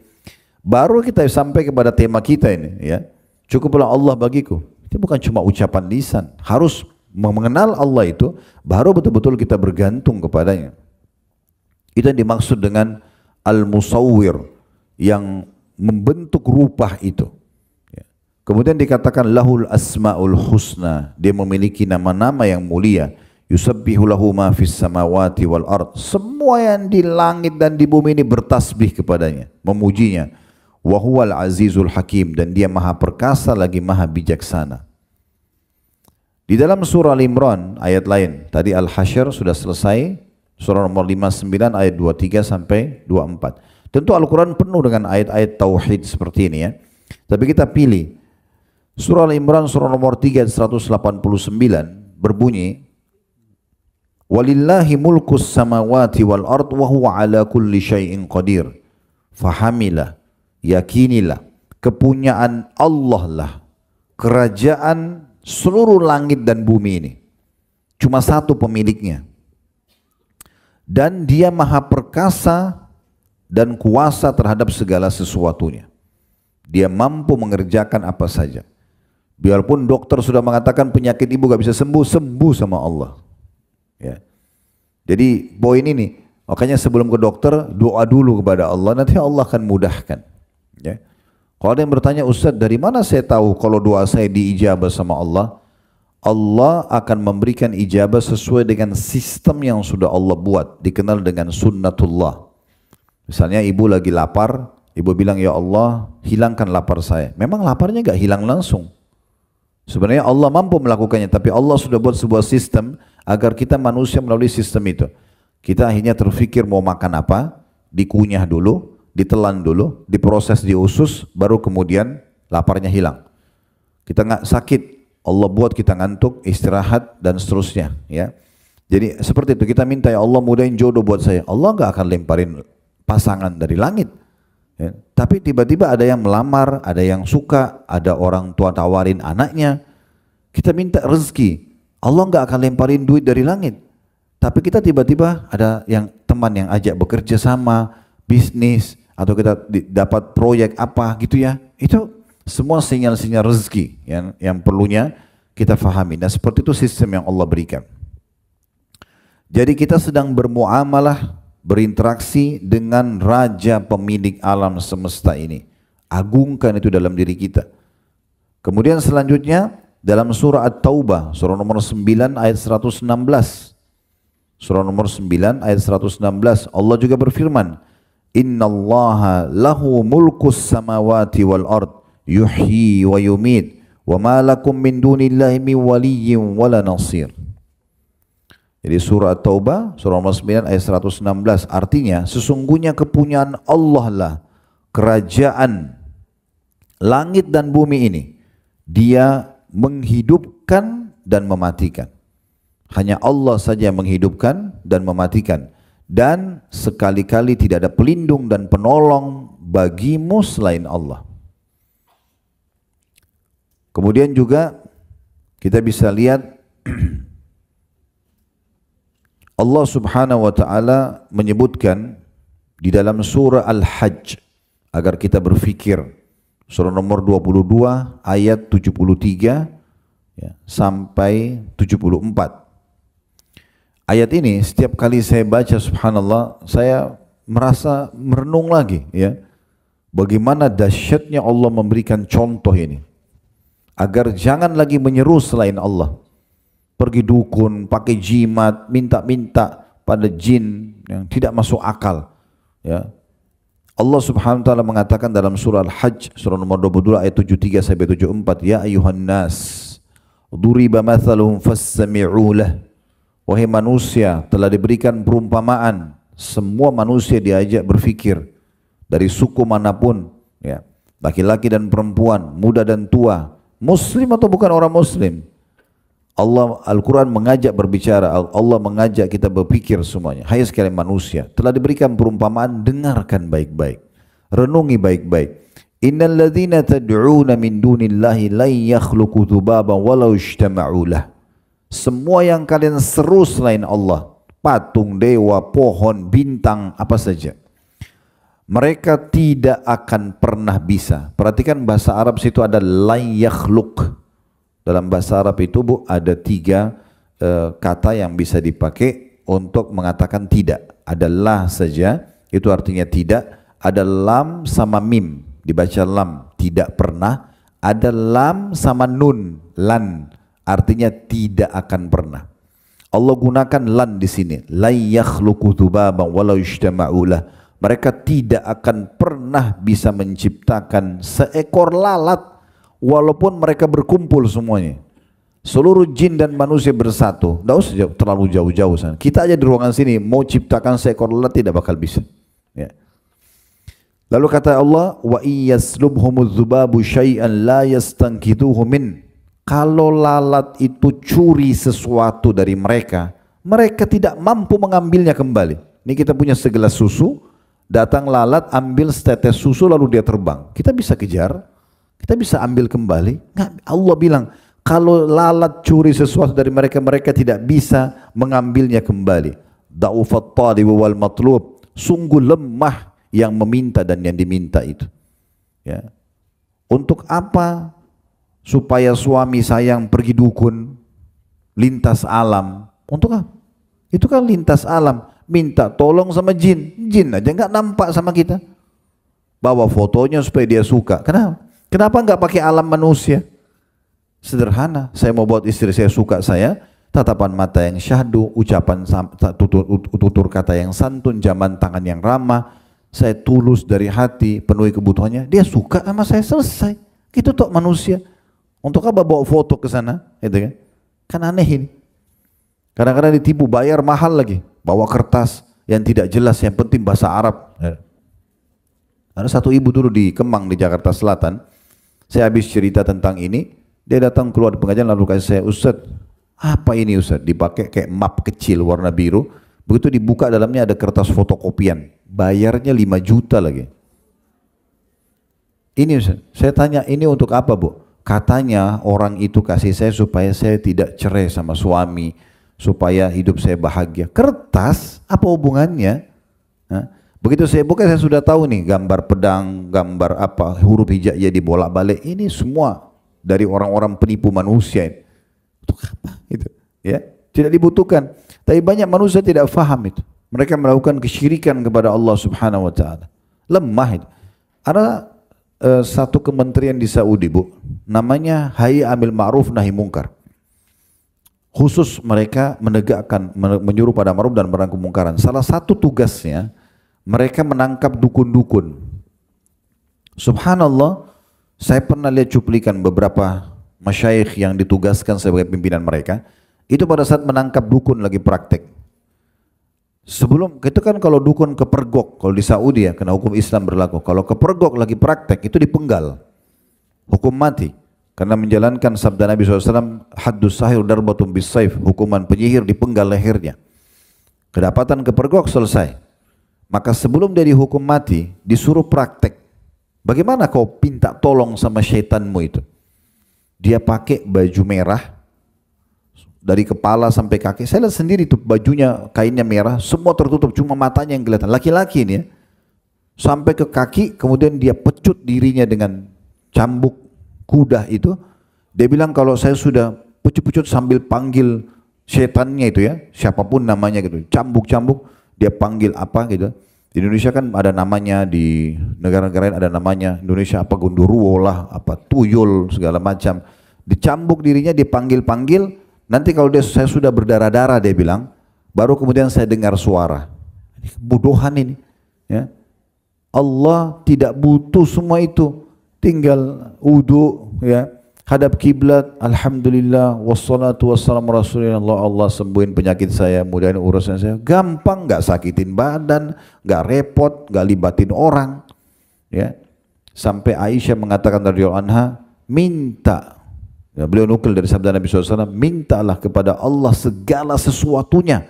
Baru kita sampai kepada tema kita ini ya. Cukuplah Allah bagiku. Itu bukan cuma ucapan lisan. Harus mengenal Allah itu baru betul-betul kita bergantung kepadanya. Itu yang dimaksud dengan al-musawwir, yang membentuk rupa itu. Kemudian dikatakan lahul asmaul husna, dia memiliki nama-nama yang mulia. Yusabbihu lahu ma fis samawati wal ard. Semua yang di langit dan di bumi ini bertasbih kepadanya, memujinya. Wa huwal azizul hakim, dan dia maha perkasa lagi maha bijaksana. Di dalam surah Al-Imran ayat lain, tadi Al-Hasyr sudah selesai, surah nomor 59 ayat 23 sampai 24. Tentu Al-Quran penuh dengan ayat-ayat tauhid seperti ini ya. Tapi kita pilih surah Al-Imran surah nomor 3 189 berbunyi, walillahi mulkus samawati wal ard wa huwa ala kulli syai'in qadir. Fahamilah, yakinilah, kepunyaan Allah lah kerajaan seluruh langit dan bumi ini. Cuma satu pemiliknya. Dan dia maha perkasa dan kuasa terhadap segala sesuatunya. Dia mampu mengerjakan apa saja. Biarpun dokter sudah mengatakan penyakit ibu gak bisa sembuh, sembuh sama Allah. Ya. Jadi poin ini, makanya sebelum ke dokter doa dulu kepada Allah, nanti Allah akan mudahkan. Ya. Kalau ada yang bertanya, Ustaz dari mana saya tahu kalau doa saya diijabah sama Allah? Allah akan memberikan ijabah sesuai dengan sistem yang sudah Allah buat, dikenal dengan sunnatullah. Misalnya ibu lagi lapar, ibu bilang ya Allah hilangkan lapar saya. Memang laparnya gak hilang langsung. Sebenarnya Allah mampu melakukannya, tapi Allah sudah buat sebuah sistem agar kita manusia melalui sistem itu. Kita akhirnya terfikir mau makan apa, dikunyah dulu, ditelan dulu, diproses di usus, baru kemudian laparnya hilang. Kita nggak sakit, Allah buat kita ngantuk, istirahat dan seterusnya. Ya, jadi seperti itu kita minta, ya Allah mudahin jodoh buat saya. Allah nggak akan lemparin pasangan dari langit. Ya, tapi tiba-tiba ada yang melamar, ada yang suka, ada orang tua tawarin anaknya. Kita minta rezeki, Allah nggak akan lemparin duit dari langit. Tapi kita tiba-tiba ada yang teman yang ajak bekerja sama, bisnis, atau kita dapat proyek apa gitu ya. Itu semua sinyal-sinyal rezeki yang perlunya kita fahami. Dan seperti itu sistem yang Allah berikan. Jadi kita sedang bermuamalah, berinteraksi dengan Raja pemilik alam semesta ini. Agungkan itu dalam diri kita. Kemudian selanjutnya dalam surah At-Taubah, surah nomor 9 ayat 116. Surah nomor 9 ayat 116, Allah juga berfirman, Innallaha lahu mulkus samawati wal ard, yuhyi wa yumit, wa ma lakum min dunillahi min waliyyin wala nasir. Jadi surah At-Taubah, surah nomor 9 ayat 116, artinya sesungguhnya kepunyaan Allah lah kerajaan langit dan bumi ini. Dia menghidupkan dan mematikan. Hanya Allah saja yang menghidupkan dan mematikan. Dan sekali-kali tidak ada pelindung dan penolong bagimu selain Allah. Kemudian juga kita bisa lihat Allah subhanahu wa ta'ala menyebutkan di dalam surah Al-Hajj agar kita berfikir. Surah nomor 22 ayat 73 ya, sampai 74. Ayat ini setiap kali saya baca subhanallah saya merasa merenung lagi ya. Bagaimana dahsyatnya Allah memberikan contoh ini. Agar jangan lagi menyeru selain Allah. Pergi dukun, pakai jimat, minta-minta pada jin yang tidak masuk akal. Ya. Allah subhanahu wa ta'ala mengatakan dalam surah Al-Hajj, surah nomor 22 ayat 73 sampai 74, Ya ayuhan nas, duriba mathalum fassami'u lah. Wahai manusia, telah diberikan perumpamaan. Semua manusia diajak berfikir. Dari suku manapun, ya, laki-laki dan perempuan, muda dan tua, muslim atau bukan orang muslim. Allah Al-Quran mengajak berbicara, Allah mengajak kita berpikir semuanya. Hai sekalian manusia, telah diberikan perumpamaan, dengarkan baik-baik, renungi baik-baik. Innal ladzina tad'una min dunillahi la yakhluqu dzubaban walau ijtama'u lah. Semua yang kalian seru selain Allah, patung, dewa, pohon, bintang, apa saja, mereka tidak akan pernah bisa. Perhatikan bahasa Arab situ ada la yakhluq. Dalam bahasa Arab itu ada 3 kata yang bisa dipakai untuk mengatakan tidak. Ada la saja, itu artinya tidak. Ada lam sama mim, dibaca lam, tidak pernah. Ada lam sama nun, lan, artinya tidak akan pernah. Allah gunakan lan di sini. La yakhluqu dzubaban walau ijtama'u lah. Mereka tidak akan pernah bisa menciptakan seekor lalat walaupun mereka berkumpul semuanya. Seluruh jin dan manusia bersatu. Tidak usah terlalu jauh-jauh sana. Kita aja di ruangan sini mau ciptakan seekor lalat tidak bakal bisa. Ya. Lalu kata Allah, wa iyaslubhumudz dzubabu syai'an la yastanqidhuhu min. Kalau lalat itu curi sesuatu dari mereka, mereka tidak mampu mengambilnya kembali. Ini kita punya segelas susu, datang lalat ambil setetes susu lalu dia terbang. Kita bisa kejar. Kita bisa ambil kembali. Nggak, Allah bilang, kalau lalat curi sesuatu dari mereka, mereka tidak bisa mengambilnya kembali. Da'ufat talibu wal matlub. Sungguh lemah yang meminta dan yang diminta itu. Ya. Untuk apa? Supaya suami sayang pergi dukun, lintas alam. Untuk apa? Itu kan lintas alam. Minta tolong sama jin. Jin aja nggak nampak sama kita. Bawa fotonya supaya dia suka. Kenapa? Kenapa nggak pakai alam manusia? Sederhana, saya mau buat istri saya suka saya, tatapan mata yang syahdu, ucapan tutur kata yang santun, jaman tangan yang ramah, saya tulus dari hati, penuhi kebutuhannya, dia suka sama saya, selesai. Itu tok manusia. Untuk apa bawa foto ke sana? Gitu kan? Kan aneh ini. Kadang-kadang ditipu, bayar mahal lagi. Bawa kertas yang tidak jelas, yang penting bahasa Arab. Ada satu ibu dulu di Kemang di Jakarta Selatan. Saya habis cerita tentang ini, dia datang keluar di pengajian lalu kasih saya, Ustaz, apa ini Ustaz? Dipakai kayak map kecil warna biru. Begitu dibuka dalamnya ada kertas fotokopian. Bayarnya 5 juta lagi. Ini Ustaz, saya tanya ini untuk apa Bu? Katanya orang itu kasih saya supaya saya tidak cerai sama suami, supaya hidup saya bahagia. Kertas, apa hubungannya? Hah? Begitu saya buka saya sudah tahu nih gambar pedang, gambar apa, huruf hijaiyah dibolak-balik. Ini semua dari orang-orang penipu manusia. Untuk apa? Itu, ya, tidak dibutuhkan. Tapi banyak manusia tidak faham itu. Mereka melakukan kesyirikan kepada Allah Subhanahu wa taala. Lemah itu. Ada satu kementerian di Saudi, Bu, namanya Hayy Amil Ma'ruf Nahi Mungkar. Khusus mereka menegakkan, menyuruh pada ma'ruf dan melarang kemungkaran. Salah satu tugasnya mereka menangkap dukun-dukun. Subhanallah, saya pernah lihat cuplikan beberapa masyayikh yang ditugaskan sebagai pimpinan mereka. Itu pada saat menangkap dukun lagi praktek. Sebelum itu kan kalau dukun kepergok, kalau di Saudi ya kena hukum Islam berlaku. Kalau kepergok lagi praktek itu dipenggal, hukum mati. Karena menjalankan sabda Nabi SAW, haddus sahir darbatun bis saif, hukuman penyihir dipenggal lehernya. Kedapatan kepergok selesai. Maka sebelum dia dihukum mati, disuruh praktek. Bagaimana kau minta tolong sama syaitanmu itu? Dia pakai baju merah, dari kepala sampai kaki. Saya lihat sendiri tuh bajunya, kainnya merah, semua tertutup, cuma matanya yang kelihatan. Laki-laki ini ya. Sampai ke kaki, kemudian dia pecut dirinya dengan cambuk kuda itu. Dia bilang kalau saya sudah pecut-pecut sambil panggil setannya itu ya, siapapun namanya gitu. Cambuk-cambuk, dia panggil apa gitu. Di Indonesia kan ada namanya, di negara-negara lain ada namanya. Indonesia apa gondoruo lah, apa tuyul, segala macam. Dicambuk dirinya, dipanggil-panggil. Nanti kalau saya sudah berdarah-darah, dia bilang, baru kemudian saya dengar suara. Ini kebodohan ini. Ya. Allah tidak butuh semua itu. Tinggal wudu, ya, hadap kiblat, alhamdulillah, wassalatu wassalamu rasulillah, Allah sembuhin penyakit saya, mudahin urusan saya. Gampang, nggak sakitin badan, nggak repot, nggak libatin orang. Ya. Sampai Aisyah mengatakan radhiyallahu anha, minta. Ya, beliau nukil dari sabda Nabi SAW, mintalah kepada Allah segala sesuatunya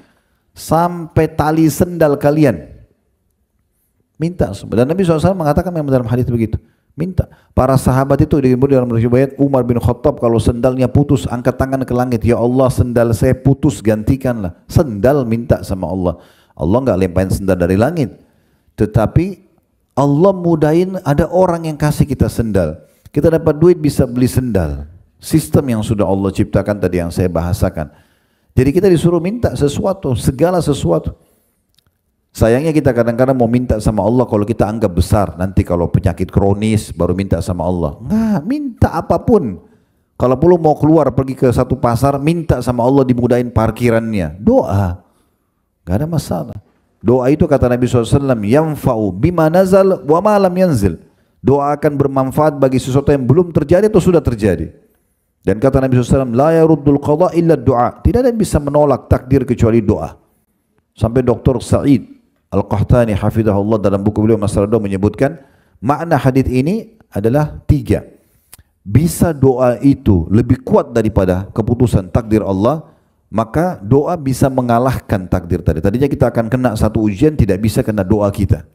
sampai tali sendal kalian. Minta. Dan Nabi SAW mengatakan memang dalam hadis begitu. Minta. Para sahabat itu dalam riwayat Umar bin Khattab kalau sendalnya putus angkat tangan ke langit, ya Allah sendal saya putus gantikanlah. Sendal minta sama Allah. Allah nggak lemparin sendal dari langit. Tetapi Allah mudahin ada orang yang kasih kita sendal. Kita dapat duit bisa beli sendal. Sistem yang sudah Allah ciptakan tadi yang saya bahasakan. Jadi kita disuruh minta sesuatu, segala sesuatu. Sayangnya kita kadang-kadang mau minta sama Allah kalau kita anggap besar. Nanti kalau penyakit kronis baru minta sama Allah. Nggak, minta apapun. Kalau perlu mau keluar pergi ke satu pasar, minta sama Allah dimudahin parkirannya. Doa. Nggak ada masalah. Doa itu kata Nabi SAW, yanfa'u bima nazal wa ma lam yanzil. Doa akan bermanfaat bagi sesuatu yang belum terjadi atau sudah terjadi. Dan kata Nabi SAW, la yaruddul qadha illa du'a. Tidak ada yang bisa menolak takdir kecuali doa. Sampai Dr. Sa'id Al-Qahtani hafidhahullah dalam buku beliau Masalah Doa menyebutkan, makna hadis ini adalah 3. Bisa doa itu lebih kuat daripada keputusan takdir Allah, maka doa bisa mengalahkan takdir tadi. Tadinya kita akan kena satu ujian, tidak bisa kena doa kita.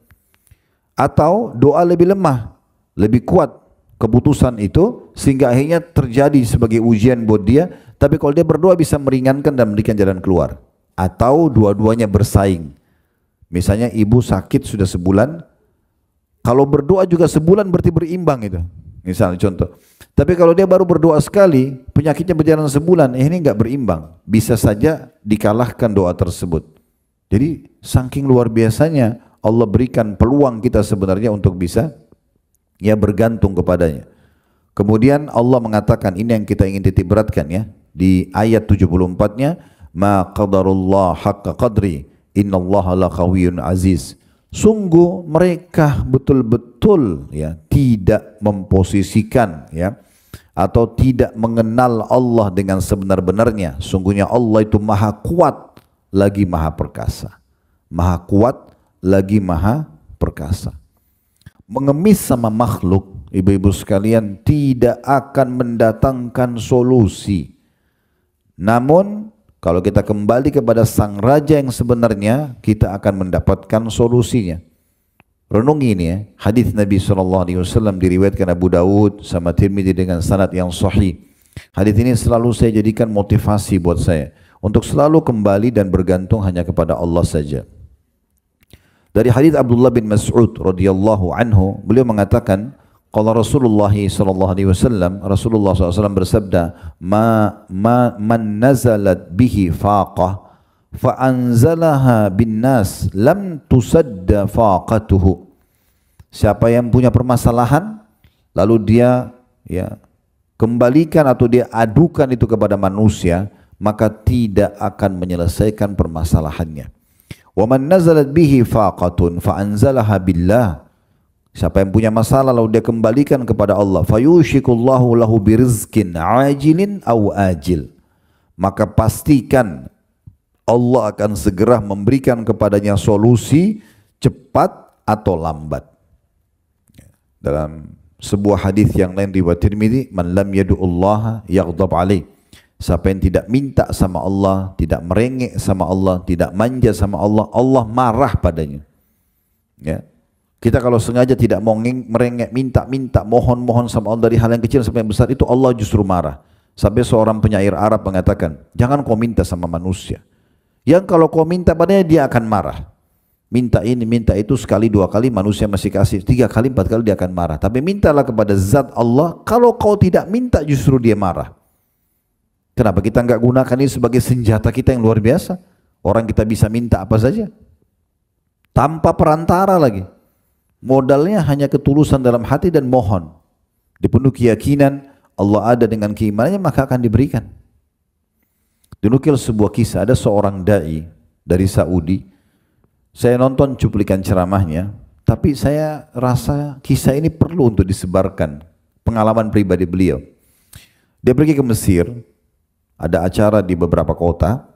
Atau doa lebih lemah, lebih kuat keputusan itu sehingga akhirnya terjadi sebagai ujian buat dia, tapi kalau dia berdoa bisa meringankan dan memberikan jalan keluar. Atau dua-duanya bersaing. Misalnya ibu sakit sudah sebulan, kalau berdoa juga sebulan berarti berimbang itu. Misalnya contoh. Tapi kalau dia baru berdoa sekali, penyakitnya berjalan sebulan, ini enggak berimbang. Bisa saja dikalahkan doa tersebut. Jadi saking luar biasanya Allah berikan peluang kita sebenarnya untuk bisa ya bergantung kepadanya. Kemudian Allah mengatakan, ini yang kita ingin titik beratkan ya, di ayat 74-nya, ma qadarullah haqqa qadri innallaha laqawiyyun aziz. Sungguh mereka betul-betul ya tidak memposisikan ya atau tidak mengenal Allah dengan sebenar-benarnya, sungguhnya Allah itu maha kuat lagi maha perkasa. Maha kuat lagi maha perkasa. Mengemis sama makhluk, ibu-ibu sekalian, tidak akan mendatangkan solusi. Namun kalau kita kembali kepada sang raja yang sebenarnya, kita akan mendapatkan solusinya. Renungi ini ya, hadis Nabi SAW diriwayatkan Abu Dawud sama Tirmidzi dengan sanad yang sahih. Hadis ini selalu saya jadikan motivasi buat saya untuk selalu kembali dan bergantung hanya kepada Allah saja. Dari hadis Abdullah bin Mas'ud radhiyallahu anhu, beliau mengatakan, qala Rasulullah SAW, Rasulullah SAW bersabda, man nazalat bihi faqah fa'anzalaha bin nas lam tusadda faqatuhu. Siapa yang punya permasalahan lalu dia kembalikan atau dia adukan itu kepada manusia, maka tidak akan menyelesaikan permasalahannya. Wa man nazalat bihi faqatun fa'anzalaha billah. Siapa yang punya masalah lalu dia kembalikan kepada Allah, fayushikullahu lahu birizkin ajilin aw ajil. Maka pastikan Allah akan segera memberikan kepadanya solusi cepat atau lambat. Dalam sebuah hadis yang lain riwayat Tirmidzi, man lam yad'ullaha yaghdab alaih. Siapa yang tidak minta sama Allah, tidak merengek sama Allah, tidak manja sama Allah, Allah marah padanya. Ya. Kita kalau sengaja tidak mau merengek, minta, mohon sama Allah dari hal yang kecil sampai yang besar, itu Allah justru marah. Sampai seorang penyair Arab mengatakan, jangan kau minta sama manusia, yang kalau kau minta padanya dia akan marah. Minta ini, minta itu, sekali, dua kali manusia masih kasih, 3 kali, 4 kali dia akan marah. Tapi mintalah kepada zat Allah, kalau kau tidak minta justru dia marah. Kenapa kita enggak gunakan ini sebagai senjata kita yang luar biasa? Orang kita bisa minta apa saja, tanpa perantara lagi. Modalnya hanya ketulusan dalam hati dan mohon. Dipenuhi keyakinan Allah ada dengan keimanannya, maka akan diberikan. Dinukil sebuah kisah, ada seorang da'i dari Saudi. Saya nonton cuplikan ceramahnya, tapi saya rasa kisah ini perlu untuk disebarkan. Pengalaman pribadi beliau. Dia pergi ke Mesir, ada acara di beberapa kota.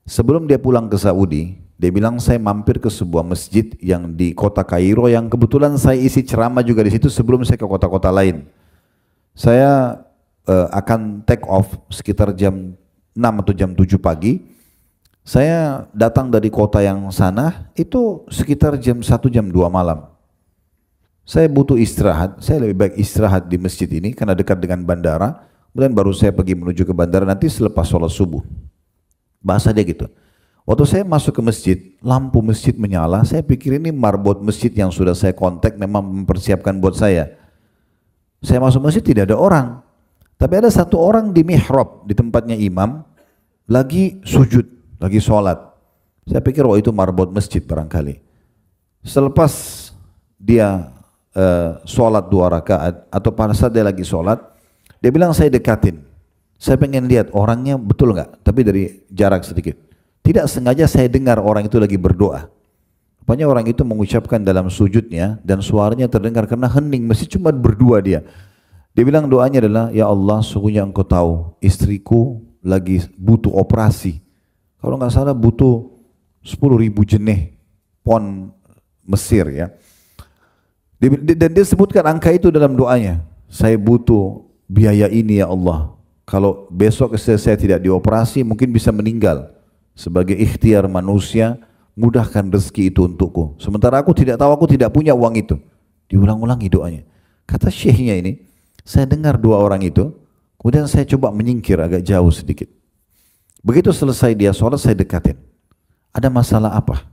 Sebelum dia pulang ke Saudi, dia bilang, saya mampir ke sebuah masjid yang di kota Kairo, yang kebetulan saya isi ceramah juga di situ sebelum saya ke kota-kota lain. Saya akan take off sekitar jam 6 atau jam 7 pagi. Saya datang dari kota yang sana itu sekitar jam 1 jam 2 malam. Saya butuh istirahat, saya lebih baik istirahat di masjid ini karena dekat dengan bandara. Kemudian baru saya pergi menuju ke bandara nanti selepas sholat subuh. Bahasa dia gitu. Waktu saya masuk ke masjid, lampu masjid menyala, saya pikir ini marbot masjid yang sudah saya kontak memang mempersiapkan buat saya. Saya masuk masjid tidak ada orang. Tapi ada satu orang di mihrab, di tempatnya imam, lagi sujud, lagi sholat. Saya pikir, oh itu marbot masjid barangkali. Selepas dia sholat 2 rakaat, atau pada saat dia lagi sholat, dia bilang, saya dekatin. Saya pengen lihat orangnya betul nggak, tapi dari jarak sedikit. Tidak sengaja saya dengar orang itu lagi berdoa. Rupanya orang itu mengucapkan dalam sujudnya, dan suaranya terdengar karena hening, masih cuma berdua dia. Dia bilang doanya adalah, ya Allah, sungguhnya engkau tahu istriku lagi butuh operasi. Kalau nggak salah butuh 10.000 jenih pon Mesir ya. Dan dia sebutkan angka itu dalam doanya. Saya butuh biaya ini ya Allah. Kalau besok saya tidak dioperasi mungkin bisa meninggal. Sebagai ikhtiar manusia, mudahkan rezeki itu untukku. Sementara aku tidak tahu, aku tidak punya uang itu. Diulang-ulangi doanya. Kata syekhnya ini, saya dengar 2 orang itu, kemudian saya coba menyingkir agak jauh sedikit. Begitu selesai dia sholat, saya dekatin. Ada masalah apa?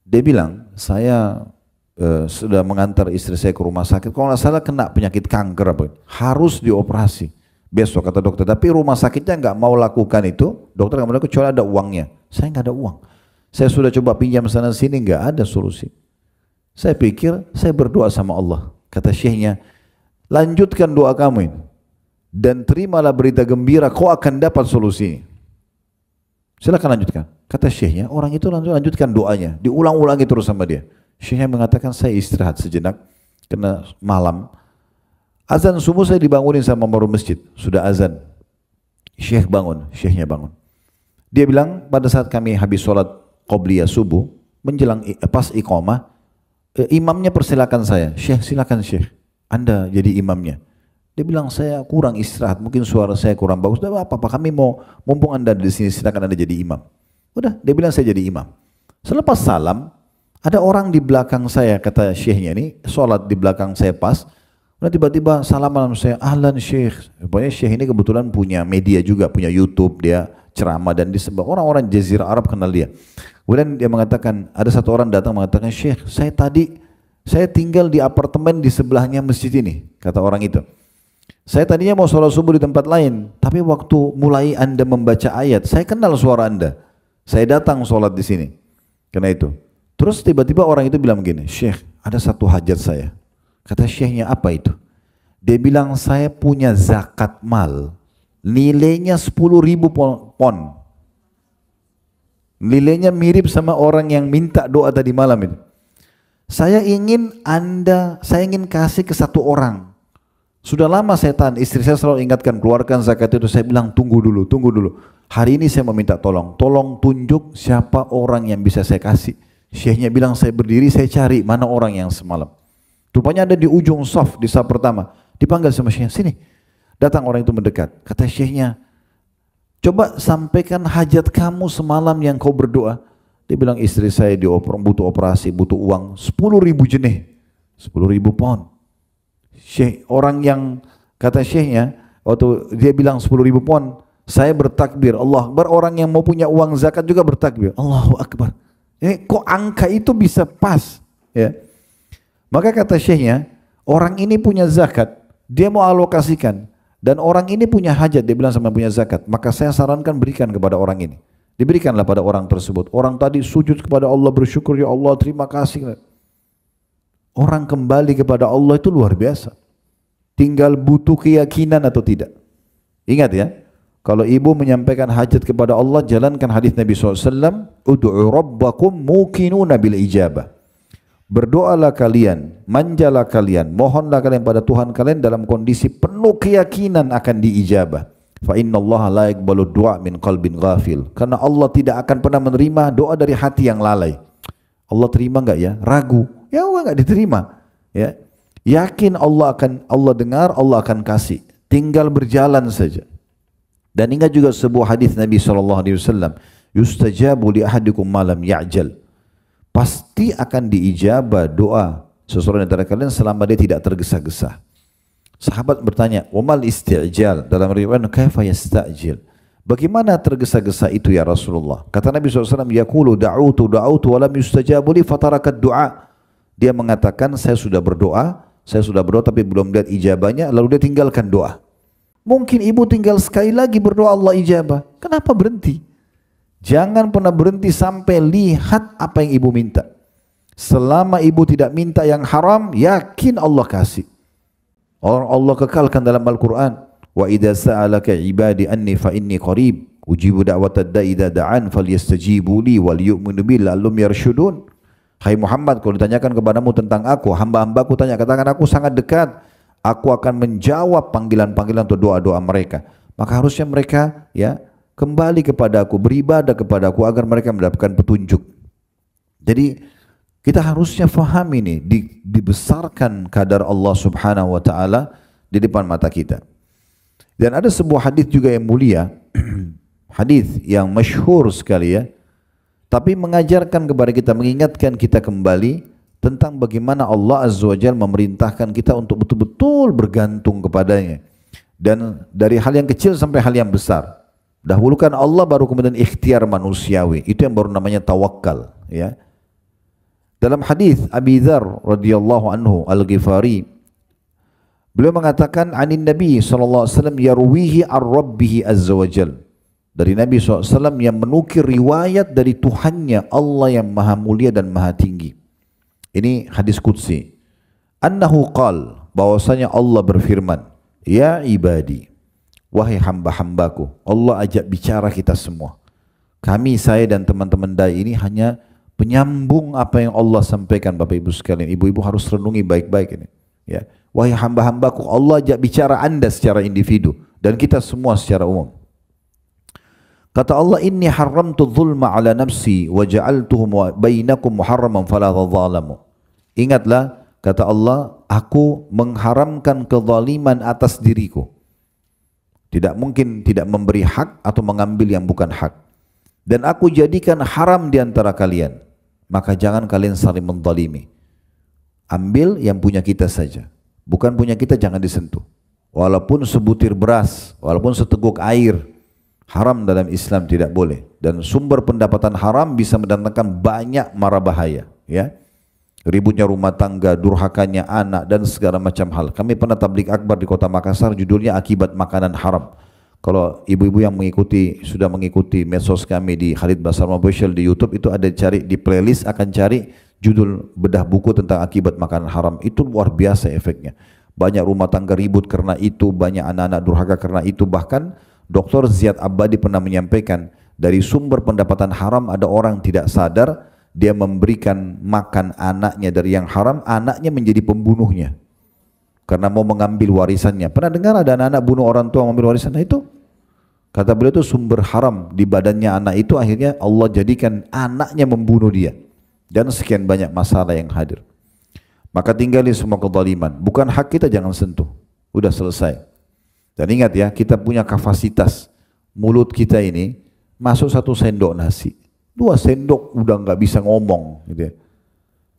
Dia bilang, saya sudah mengantar istri saya ke rumah sakit. Kalau nggak salah kena penyakit kanker apa, harus dioperasi besok kata dokter. Tapi rumah sakitnya nggak mau lakukan itu. Dokter nggak mau lakukan kecuali ada uangnya. Saya nggak ada uang. Saya sudah coba pinjam sana sini, nggak ada solusi. Saya pikir saya berdoa sama Allah. Kata syekhnya, lanjutkan doa kamu ini dan terimalah berita gembira, kau akan dapat solusi. Silakan lanjutkan. Kata syekhnya, orang itu lanjutkan doanya, diulang-ulangi terus sama dia. Syekhnya mengatakan, saya istirahat sejenak karena malam. Azan subuh saya dibangunin sama baru masjid, sudah azan. Syekh bangun, syekhnya bangun. Dia bilang pada saat kami habis sholat qobliyah subuh, menjelang pas iqamah, imamnya persilakan saya, Syekh silakan Syekh, Anda jadi imamnya. Dia bilang saya kurang istirahat, mungkin suara saya kurang bagus. Tidak apa-apa, kami mau mumpung Anda di sini, silakan Anda jadi imam. Udah, dia bilang saya jadi imam. Selepas salam, ada orang di belakang saya, kata syekhnya ini, sholat di belakang saya pas. Udah tiba-tiba salaman saya, ahlan syekh. Pokoknya syekh ini kebetulan punya media juga, punya YouTube, dia ceramah dan disebut orang-orang Jazirah Arab kenal dia. Kemudian dia mengatakan, ada satu orang datang mengatakan, Syekh, saya tinggal di apartemen di sebelahnya masjid ini, kata orang itu. Saya tadinya mau sholat subuh di tempat lain, tapi waktu mulai Anda membaca ayat, saya kenal suara Anda. Saya datang sholat di sini. Karena itu. Terus tiba-tiba orang itu bilang begini, Syekh, ada satu hajat saya. Kata syekhnya, apa itu? Dia bilang, saya punya zakat mal, nilainya 10.000 pon. Nilainya mirip sama orang yang minta doa tadi malam itu. Saya ingin kasih ke satu orang. Sudah lama saya tahan, istri saya selalu ingatkan keluarkan zakat itu. Saya bilang tunggu dulu. Hari ini saya meminta tolong tunjuk siapa orang yang bisa saya kasih. Syekhnya bilang saya berdiri, saya cari mana orang yang semalam. Rupanya ada di ujung saf di saf pertama. Dipanggil sama syekhnya, sini. Datang orang itu mendekat. Kata syekhnya, coba sampaikan hajat kamu semalam yang kau berdoa. Dia bilang istri saya butuh operasi, butuh uang 10.000 jenih, 10.000 pound. Syekh, orang yang kata syekhnya, waktu dia bilang 10.000 pound, saya bertakbir, Allah Akbar. Orang yang mau punya uang zakat juga bertakbir, Allahu Akbar. Ini kok angka itu bisa pas? Ya. Maka kata syekhnya, orang ini punya zakat, dia mau alokasikan, dan orang ini punya hajat, dia bilang sama punya zakat, maka saya sarankan berikan kepada orang ini. Diberikanlah pada orang tersebut. Orang tadi sujud kepada Allah, bersyukur, ya Allah terima kasih. Orang kembali kepada Allah itu luar biasa. Tinggal butuh keyakinan atau tidak. Ingat ya, kalau ibu menyampaikan hajat kepada Allah, jalankan hadis Nabi SAW, Udu'u rabbakum muqinuna bil ijabah. Berdoalah kalian, manjalah kalian, mohonlah kalian pada Tuhan kalian dalam kondisi penuh keyakinan akan diijabah. Fa inna Allah la yaqbalu du'a min qalbin ghafil. Karena Allah tidak akan pernah menerima doa dari hati yang lalai. Allah terima enggak ya? Ragu. Ya Allah enggak diterima. Ya. Yakin Allah dengar, Allah akan kasih. Tinggal berjalan saja. Dan ingat juga sebuah hadis Nabi SAW, yustajabu li ahadikum malam ya'jal. Pasti akan diijabah doa seseorang antara kalian selama dia tidak tergesa-gesa. Sahabat bertanya, "Wamal isti'jal?" Dalam riwayat, "Kaifa yasta'jil?" Bagaimana tergesa-gesa itu ya Rasulullah? Kata Nabi SAW, "Yaqulu da'utu wa lam yustajabu li fatarakat du'a." Dia mengatakan, saya sudah berdoa tapi belum lihat ijabahnya, lalu dia tinggalkan doa. Mungkin ibu tinggal sekali lagi berdoa Allah ijabah. Kenapa berhenti? Jangan pernah berhenti sampai lihat apa yang ibu minta. Selama ibu tidak minta yang haram, yakin Allah kasih. Allah kekalkan dalam Al-Quran, wa idza sa'alaka ibadi anni fa inni qarib ujibu da'watad da'i idza da'an falyastajibu li wal yu'minu bi la'allahum yarshudun. Hai Muhammad, kalau ditanyakan kepadamu tentang aku, hamba-hambaku tanya, katakan aku sangat dekat. Aku akan menjawab panggilan-panggilan atau doa-doa mereka. Maka harusnya mereka ya kembali kepada aku, beribadah kepada aku agar mereka mendapatkan petunjuk. Jadi kita harusnya faham ini, dibesarkan kadar Allah Subhanahu wa taala di depan mata kita. Dan ada sebuah hadis juga yang mulia, hadis yang masyhur sekali ya, tapi mengajarkan kepada kita, mengingatkan kita kembali tentang bagaimana Allah Azza wa Jalla memerintahkan kita untuk betul-betul bergantung kepadanya. Dan dari hal yang kecil sampai hal yang besar. Dahulukan Allah, baru kemudian ikhtiar manusiawi. Itu yang baru namanya tawakal. Ya. Dalam hadis Abi Dzar radhiyallahu anhu Al-Ghifari, beliau mengatakan anin Nabi sallallahu alaihi wasallam yarwihi ar-Rabbih azza wa Jalla. Dari Nabi SAW yang menukir riwayat dari Tuhannya, Allah yang maha mulia dan maha tinggi. Ini hadis qudsi. Annahu qal, bahwasanya Allah berfirman, ya ibadi, wahai hamba-hambaku. Allah ajak bicara kita semua. Kami, saya dan teman-teman dai ini hanya penyambung apa yang Allah sampaikan. Bapak Ibu sekalian, ibu-ibu harus renungi baik-baik ini. Ya, Wahai hamba-hambaku, Allah ajak bicara anda secara individu dan kita semua secara umum. Kata Allah, inni haramtu dzulma ala nafsi wa ja'altuhu bainakum muharraman fala tadzalamu. Ingatlah, kata Allah, aku mengharamkan kezaliman atas diriku. Tidak mungkin tidak memberi hak atau mengambil yang bukan hak. Dan aku jadikan haram di antara kalian. Maka jangan kalian saling menzalimi. Ambil yang punya kita saja. Bukan punya kita jangan disentuh. Walaupun sebutir beras, walaupun seteguk air, haram dalam Islam tidak boleh. Dan sumber pendapatan haram bisa mendatangkan banyak mara bahaya. Ya, ributnya rumah tangga, durhakanya anak dan segala macam hal. Kami pernah tabligh akbar di kota Makassar, judulnya akibat makanan haram. Kalau ibu-ibu yang sudah mengikuti medsos kami di Khalid Basarma Official di YouTube, itu ada cari di playlist, akan cari judul bedah buku tentang akibat makanan haram. Itu luar biasa efeknya. Banyak rumah tangga ribut karena itu, banyak anak-anak durhaka karena itu. Bahkan Dr. Ziyad Abadi pernah menyampaikan, dari sumber pendapatan haram ada orang tidak sadar, dia memberikan makan anaknya dari yang haram, anaknya menjadi pembunuhnya karena mau mengambil warisannya. Pernah dengar ada anak-anak bunuh orang tua mengambil warisan? Nah, itu kata beliau itu sumber haram di badannya anak itu, akhirnya Allah jadikan anaknya membunuh dia. Dan sekian banyak masalah yang hadir. Maka tinggali semua kezaliman. Bukan hak kita jangan sentuh. Udah selesai. Dan ingat ya, kita punya kapasitas. Mulut kita ini masuk 1 sendok nasi, 2 sendok udah nggak bisa ngomong. Gitu ya.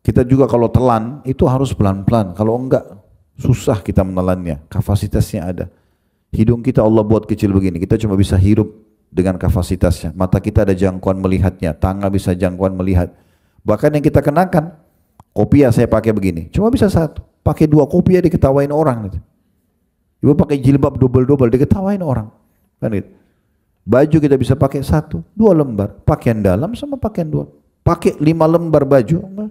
Kita juga kalau telan itu harus pelan-pelan. Kalau enggak susah kita menelannya. Kapasitasnya ada. Hidung kita Allah buat kecil begini, kita cuma bisa hirup dengan kapasitasnya. Mata kita ada jangkauan melihatnya, tangan bisa jangkauan melihat. Bahkan yang kita kenakan, kopiah saya pakai begini, cuma bisa 1. Pakai 2 kopiah diketawain orang. Gitu. Ibu pakai jilbab double-double diketawain orang. Kan gitu. Baju kita bisa pakai 1, 2 lembar, pakaian dalam sama pakaian 2. Pakai 5 lembar baju,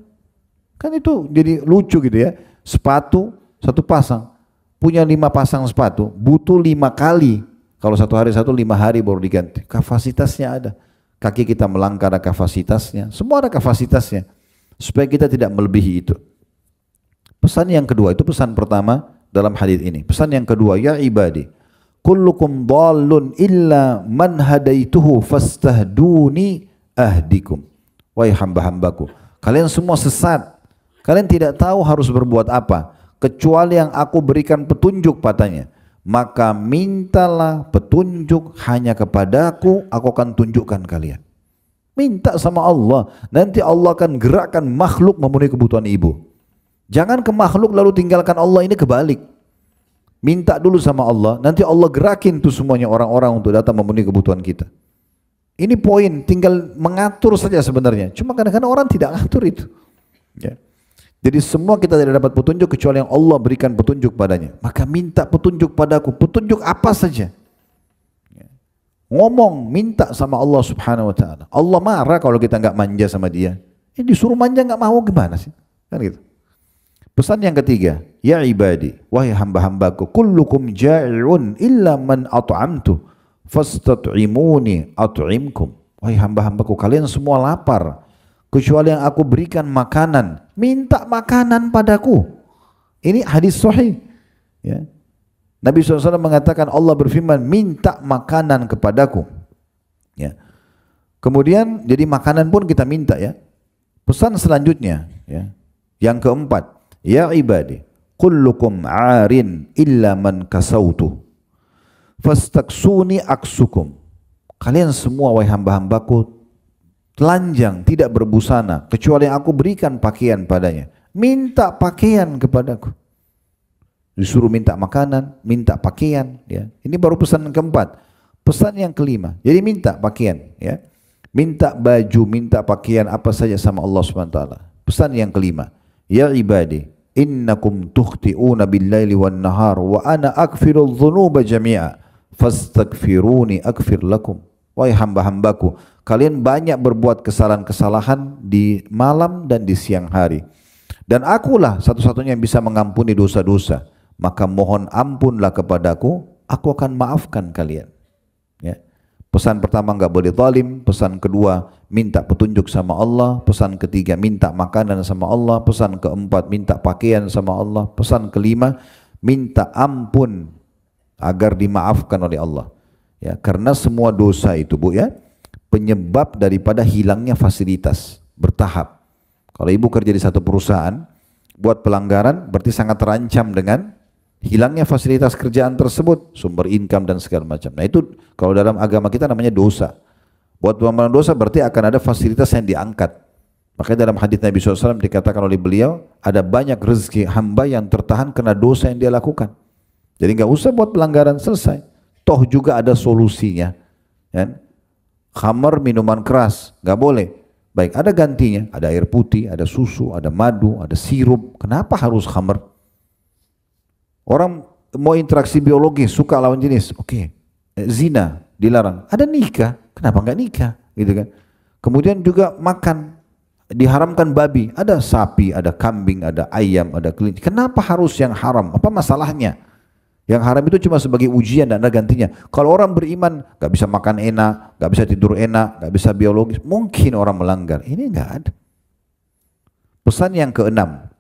kan itu jadi lucu gitu ya. Sepatu 1 pasang. Punya 5 pasang sepatu, butuh 5 kali. Kalau 1 hari 1, 5 hari baru diganti. Kapasitasnya ada. Kaki kita melangkah ada kapasitasnya. Semua ada kapasitasnya. Supaya kita tidak melebihi itu. Pesan yang kedua, itu pesan pertama dalam hadis ini. Pesan yang kedua, ya ibadi, kullukum dhallun illa man hadaituhu fastahduni ahdikum. Wahai hamba-hambaku, kalian semua sesat. Kalian tidak tahu harus berbuat apa, kecuali yang aku berikan petunjuk padanya. Maka mintalah petunjuk hanya kepadaku, aku akan tunjukkan kalian. Minta sama Allah, nanti Allah akan gerakkan makhluk memenuhi kebutuhan ibu. Jangan ke makhluk lalu tinggalkan Allah, ini kebalik. Minta dulu sama Allah, nanti Allah gerakin tuh semuanya orang-orang untuk datang memenuhi kebutuhan kita. Ini poin, tinggal mengatur saja sebenarnya. Cuma kadang-kadang orang tidak ngatur itu. Ya. Jadi semua kita tidak dapat petunjuk kecuali yang Allah berikan petunjuk padanya. Maka minta petunjuk padaku, petunjuk apa saja. Ngomong, minta sama Allah subhanahu wa ta'ala. Allah marah kalau kita nggak manja sama dia. Ini disuruh manja nggak mau gimana sih? Kan gitu. Pesan yang ketiga, ya ibadi, wahai hamba-hambaku, kullukum ja'i'un illa man at'amtu fastat'imuni at'imkum. Wahai hamba-hambaku, kalian semua lapar kecuali yang aku berikan makanan. Minta makanan padaku. Ini hadis sahih. Ya. Nabi SAW mengatakan, Allah berfirman, minta makanan kepadaku. Ya. Kemudian jadi makanan pun kita minta ya. Pesan selanjutnya, ya. Yang keempat, ya ibadi, kullukum arin illa man kasautu fastaksuni aksukum. Kalian semua wahai hamba-hambaku telanjang, tidak berbusana, kecuali yang aku berikan pakaian padanya. Minta pakaian kepadaku. Disuruh minta makanan, minta pakaian. Ya. Ini baru pesan yang keempat. Pesan yang kelima, jadi minta pakaian. Ya. Minta baju, minta pakaian apa saja sama Allah SWT. Pesan yang kelima, ya ibadi, innakum tukhti'una bil-laili wan-nahar wa ana aghfirudz dzunuba jami'a fastaghfiruni aghfir lakum. Wahai hamba-hambaku, kalian banyak berbuat kesalahan-kesalahan di malam dan di siang hari. Dan akulah satu-satunya yang bisa mengampuni dosa-dosa. Maka mohon ampunlah kepadaku, aku akan maafkan kalian. Ya. Pesan pertama nggak boleh zalim, pesan kedua minta petunjuk sama Allah, pesan ketiga minta makanan sama Allah, pesan keempat minta pakaian sama Allah, pesan kelima minta ampun agar dimaafkan oleh Allah. Ya, karena semua dosa itu Bu ya, penyebab daripada hilangnya fasilitas bertahap. Kalau ibu kerja di satu perusahaan, buat pelanggaran berarti sangat terancam dengan hilangnya fasilitas kerjaan tersebut, sumber income dan segala macam. Nah itu kalau dalam agama kita namanya dosa. Buat pelanggaran dosa berarti akan ada fasilitas yang diangkat. Makanya dalam hadis Nabi SAW dikatakan oleh beliau, ada banyak rezeki hamba yang tertahan karena dosa yang dia lakukan. Jadi nggak usah buat pelanggaran, selesai. Toh juga ada solusinya. Kan? Khamar, minuman keras, nggak boleh. Baik, ada gantinya, ada air putih, ada susu, ada madu, ada sirup. Kenapa harus khamar? Orang mau interaksi biologis, suka lawan jenis, oke. Zina dilarang, ada nikah, kenapa nggak nikah, gitu kan? Kemudian juga makan, diharamkan babi, ada sapi, ada kambing, ada ayam, ada kelinci. Kenapa harus yang haram? Apa masalahnya? Yang haram itu cuma sebagai ujian dan ada gantinya. Kalau orang beriman, nggak bisa makan enak, nggak bisa tidur enak, nggak bisa biologis, mungkin orang melanggar. Ini nggak ada. Pesan yang keenam,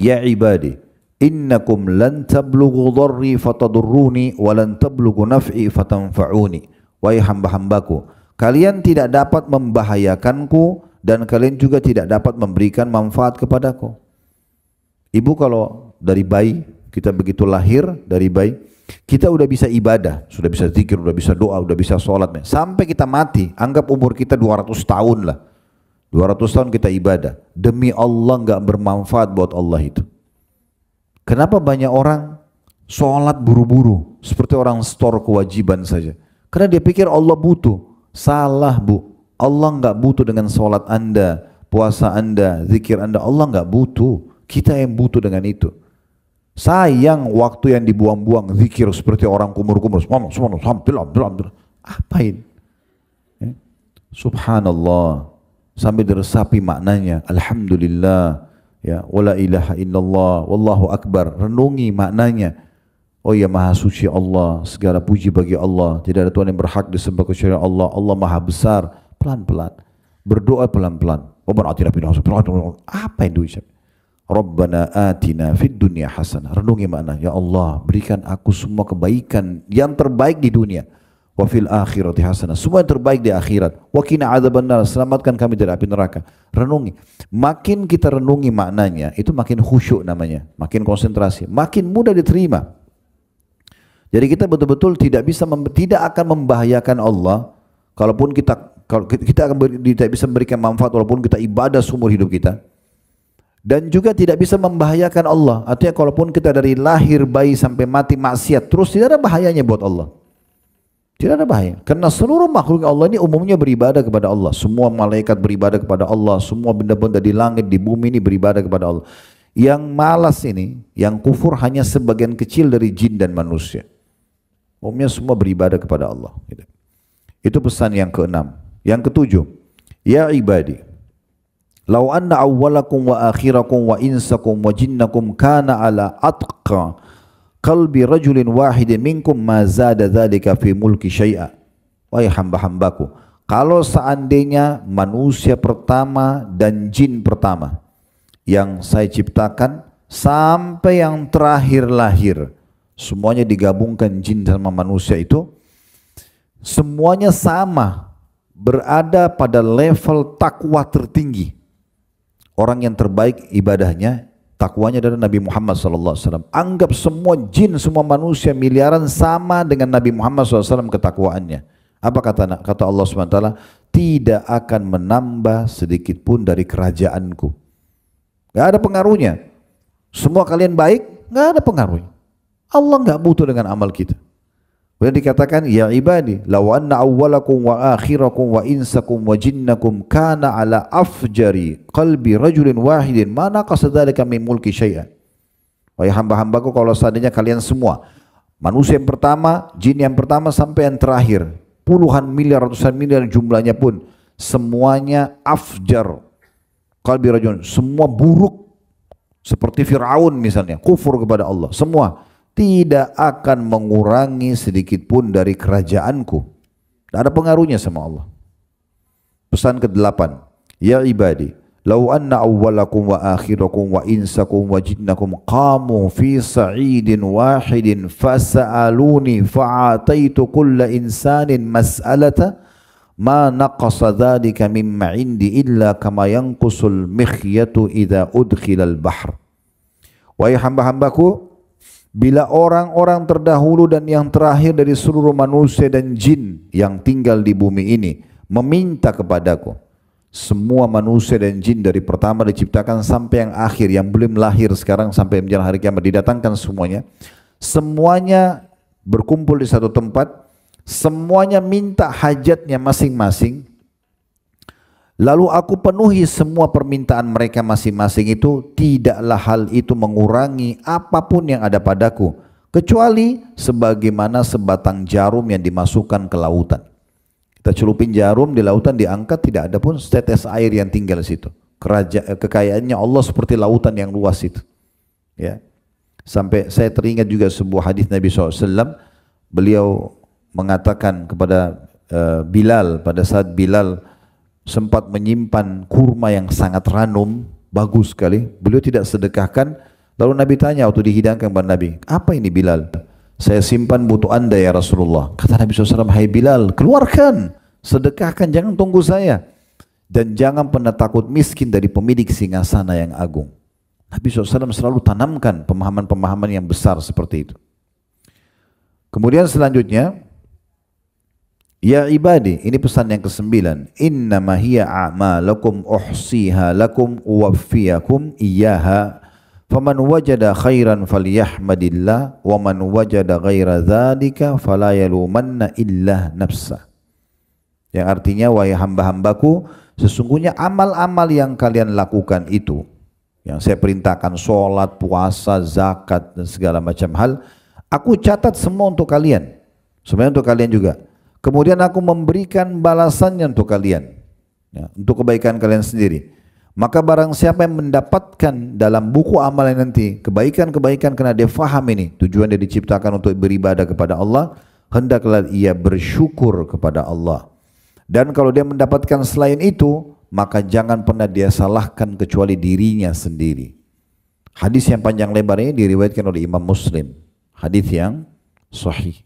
ya ibadi, innakum lan tablughu dharri fatadurruni wa lan tablughu naf'i fatanfa'uni. Wahai hamba-hambaku, kalian tidak dapat membahayakanku dan kalian juga tidak dapat memberikan manfaat kepadaku. Ibu kalau dari bayi, kita begitu lahir dari bayi, kita udah bisa ibadah, sudah bisa zikir, udah bisa doa, udah bisa sholat. Sampai kita mati, anggap umur kita 200 tahun lah. 200 tahun kita ibadah. Demi Allah nggak bermanfaat buat Allah itu. Kenapa banyak orang sholat buru-buru, seperti orang store kewajiban saja? Karena dia pikir Allah butuh. Salah Bu, Allah nggak butuh dengan sholat anda, puasa anda, zikir anda. Allah nggak butuh, kita yang butuh dengan itu. Sayang waktu yang dibuang-buang, zikir seperti orang kumur-kumur. Apain? Subhanallah, sampai diresapi maknanya. Alhamdulillah. Ya, wala ilaha illallah, wallahu akbar. Renungi maknanya. Oh ya, maha suci Allah, segala puji bagi Allah. Tidak ada Tuhan yang berhak disembah kecuali Allah. Allah maha besar. Pelan-pelan. Berdoa pelan-pelan. Apa yang diucap? Rabbana atina fid dunya hasanah. Renungi makna. Ya Allah, berikan aku semua kebaikan yang terbaik di dunia. Wa fil akhirati hasanah, semua yang terbaik di akhirat. Wa qina adzabannar, selamatkan kami dari api neraka. Renungi. Makin kita renungi maknanya, itu makin khusyuk namanya, makin konsentrasi, makin mudah diterima. Jadi kita betul-betul tidak akan membahayakan Allah kalau kita tidak bisa memberikan manfaat walaupun kita ibadah seumur hidup kita. Dan juga tidak bisa membahayakan Allah. Artinya kalaupun kita dari lahir bayi sampai mati maksiat terus, tidak ada bahayanya buat Allah. Tidak ada bahaya. Karena seluruh makhluk Allah ini umumnya beribadah kepada Allah. Semua malaikat beribadah kepada Allah. Semua benda-benda di langit, di bumi ini beribadah kepada Allah. Yang malas ini, yang kufur hanya sebagian kecil dari jin dan manusia. Umumnya semua beribadah kepada Allah. Itu pesan yang keenam. Yang ketujuh, ya ibadi, lau anna awwalakum wa akhirakum wa insakum wa jinnakum kana ala atqa qalbi rajulin wahidin minkum ma zada dzalika fi mulki syai'a. Wahai hamba-hambaku, kalau seandainya manusia pertama dan jin pertama yang saya ciptakan sampai yang terakhir lahir, semuanya digabungkan, jin sama manusia itu semuanya sama, berada pada level takwa tertinggi. Orang yang terbaik ibadahnya, takwanya adalah Nabi Muhammad SAW. Anggap semua jin, semua manusia miliaran sama dengan Nabi Muhammad SAW ketakwaannya. Apa kata Allah SWT? Tidak akan menambah sedikit pun dari kerajaanku. Gak ada pengaruhnya. Semua kalian baik, gak ada pengaruhnya. Allah gak butuh dengan amal kita. Kemudian dikatakan, ya ibadi, law anna awwalakum wa akhirakum wa insakum wa jinnakum kana ala afjari qalbi rajulin wahidin ma naqasa dzalika min mulki syai'an. Wahai hamba-hambaku, kalau seandainya kalian semua, manusia yang pertama, jin yang pertama sampai yang terakhir, puluhan miliar, ratusan miliar jumlahnya pun, semuanya afjar qalbi rajulin, semua buruk, seperti Fir'aun misalnya, kufur kepada Allah, semua tidak akan mengurangi sedikit pun dari kerajaanku. Tidak ada pengaruhnya sama Allah. Pesan ke-8, ya ibadi, lau anna awwalakum wa akhirakum wa insakum wa jinnakum qamu fi sa'idin wahidin fasa'aluni fa'ataitu kulla insanin mas'alata ma naqasa dhalika mimma indi illa kama yanqusul mikhyatu idza udkhilal bahr. Wahai hamba-hambaku, bila orang-orang terdahulu dan yang terakhir dari seluruh manusia dan jin yang tinggal di bumi ini meminta kepadaku, semua manusia dan jin dari pertama diciptakan sampai yang akhir yang belum lahir sekarang sampai menjelang hari kiamat didatangkan semuanya berkumpul di satu tempat, semuanya minta hajatnya masing-masing, lalu aku penuhi semua permintaan mereka masing-masing itu, tidaklah hal itu mengurangi apapun yang ada padaku kecuali sebagaimana sebatang jarum yang dimasukkan ke lautan. Kita celupin jarum di lautan, diangkat, tidak ada pun setetes air yang tinggal di situ. Kekayaannya Allah seperti lautan yang luas itu. Ya. Sampai saya teringat juga sebuah hadis Nabi SAW, beliau mengatakan kepada Bilal, pada saat Bilal sempat menyimpan kurma yang sangat ranum, bagus sekali, beliau tidak sedekahkan. Lalu Nabi tanya waktu dihidangkan kepada Nabi, apa ini Bilal? Saya simpan butuh anda ya Rasulullah. Kata Nabi SAW, hai Bilal, keluarkan, sedekahkan, jangan tunggu saya. Dan jangan pernah takut miskin dari pemilik singgasana yang agung. Nabi SAW selalu tanamkan pemahaman-pemahaman yang besar seperti itu. Kemudian selanjutnya, ya ibadi, ini pesan yang ke-9. Innama hiya a'malakum uhsiha lakum uwaffiyakum iyyaha. Faman wajada khairan falyahmadillah wa man wajada ghaira dzalika fala yalumanna illa nafsa. Yang artinya, wahai hamba-hambaku, sesungguhnya amal-amal yang kalian lakukan itu, yang saya perintahkan, sholat, puasa, zakat dan segala macam hal, aku catat semua untuk kalian, sebenarnya untuk kalian juga. Kemudian aku memberikan balasannya untuk kalian, ya, untuk kebaikan kalian sendiri. Maka barang siapa yang mendapatkan dalam buku amalan nanti kebaikan-kebaikan karena dia faham ini tujuan dia diciptakan untuk beribadah kepada Allah, hendaklah ia bersyukur kepada Allah. Dan kalau dia mendapatkan selain itu, maka jangan pernah dia salahkan kecuali dirinya sendiri. Hadis yang panjang lebar ini diriwayatkan oleh Imam Muslim, hadis yang sahih.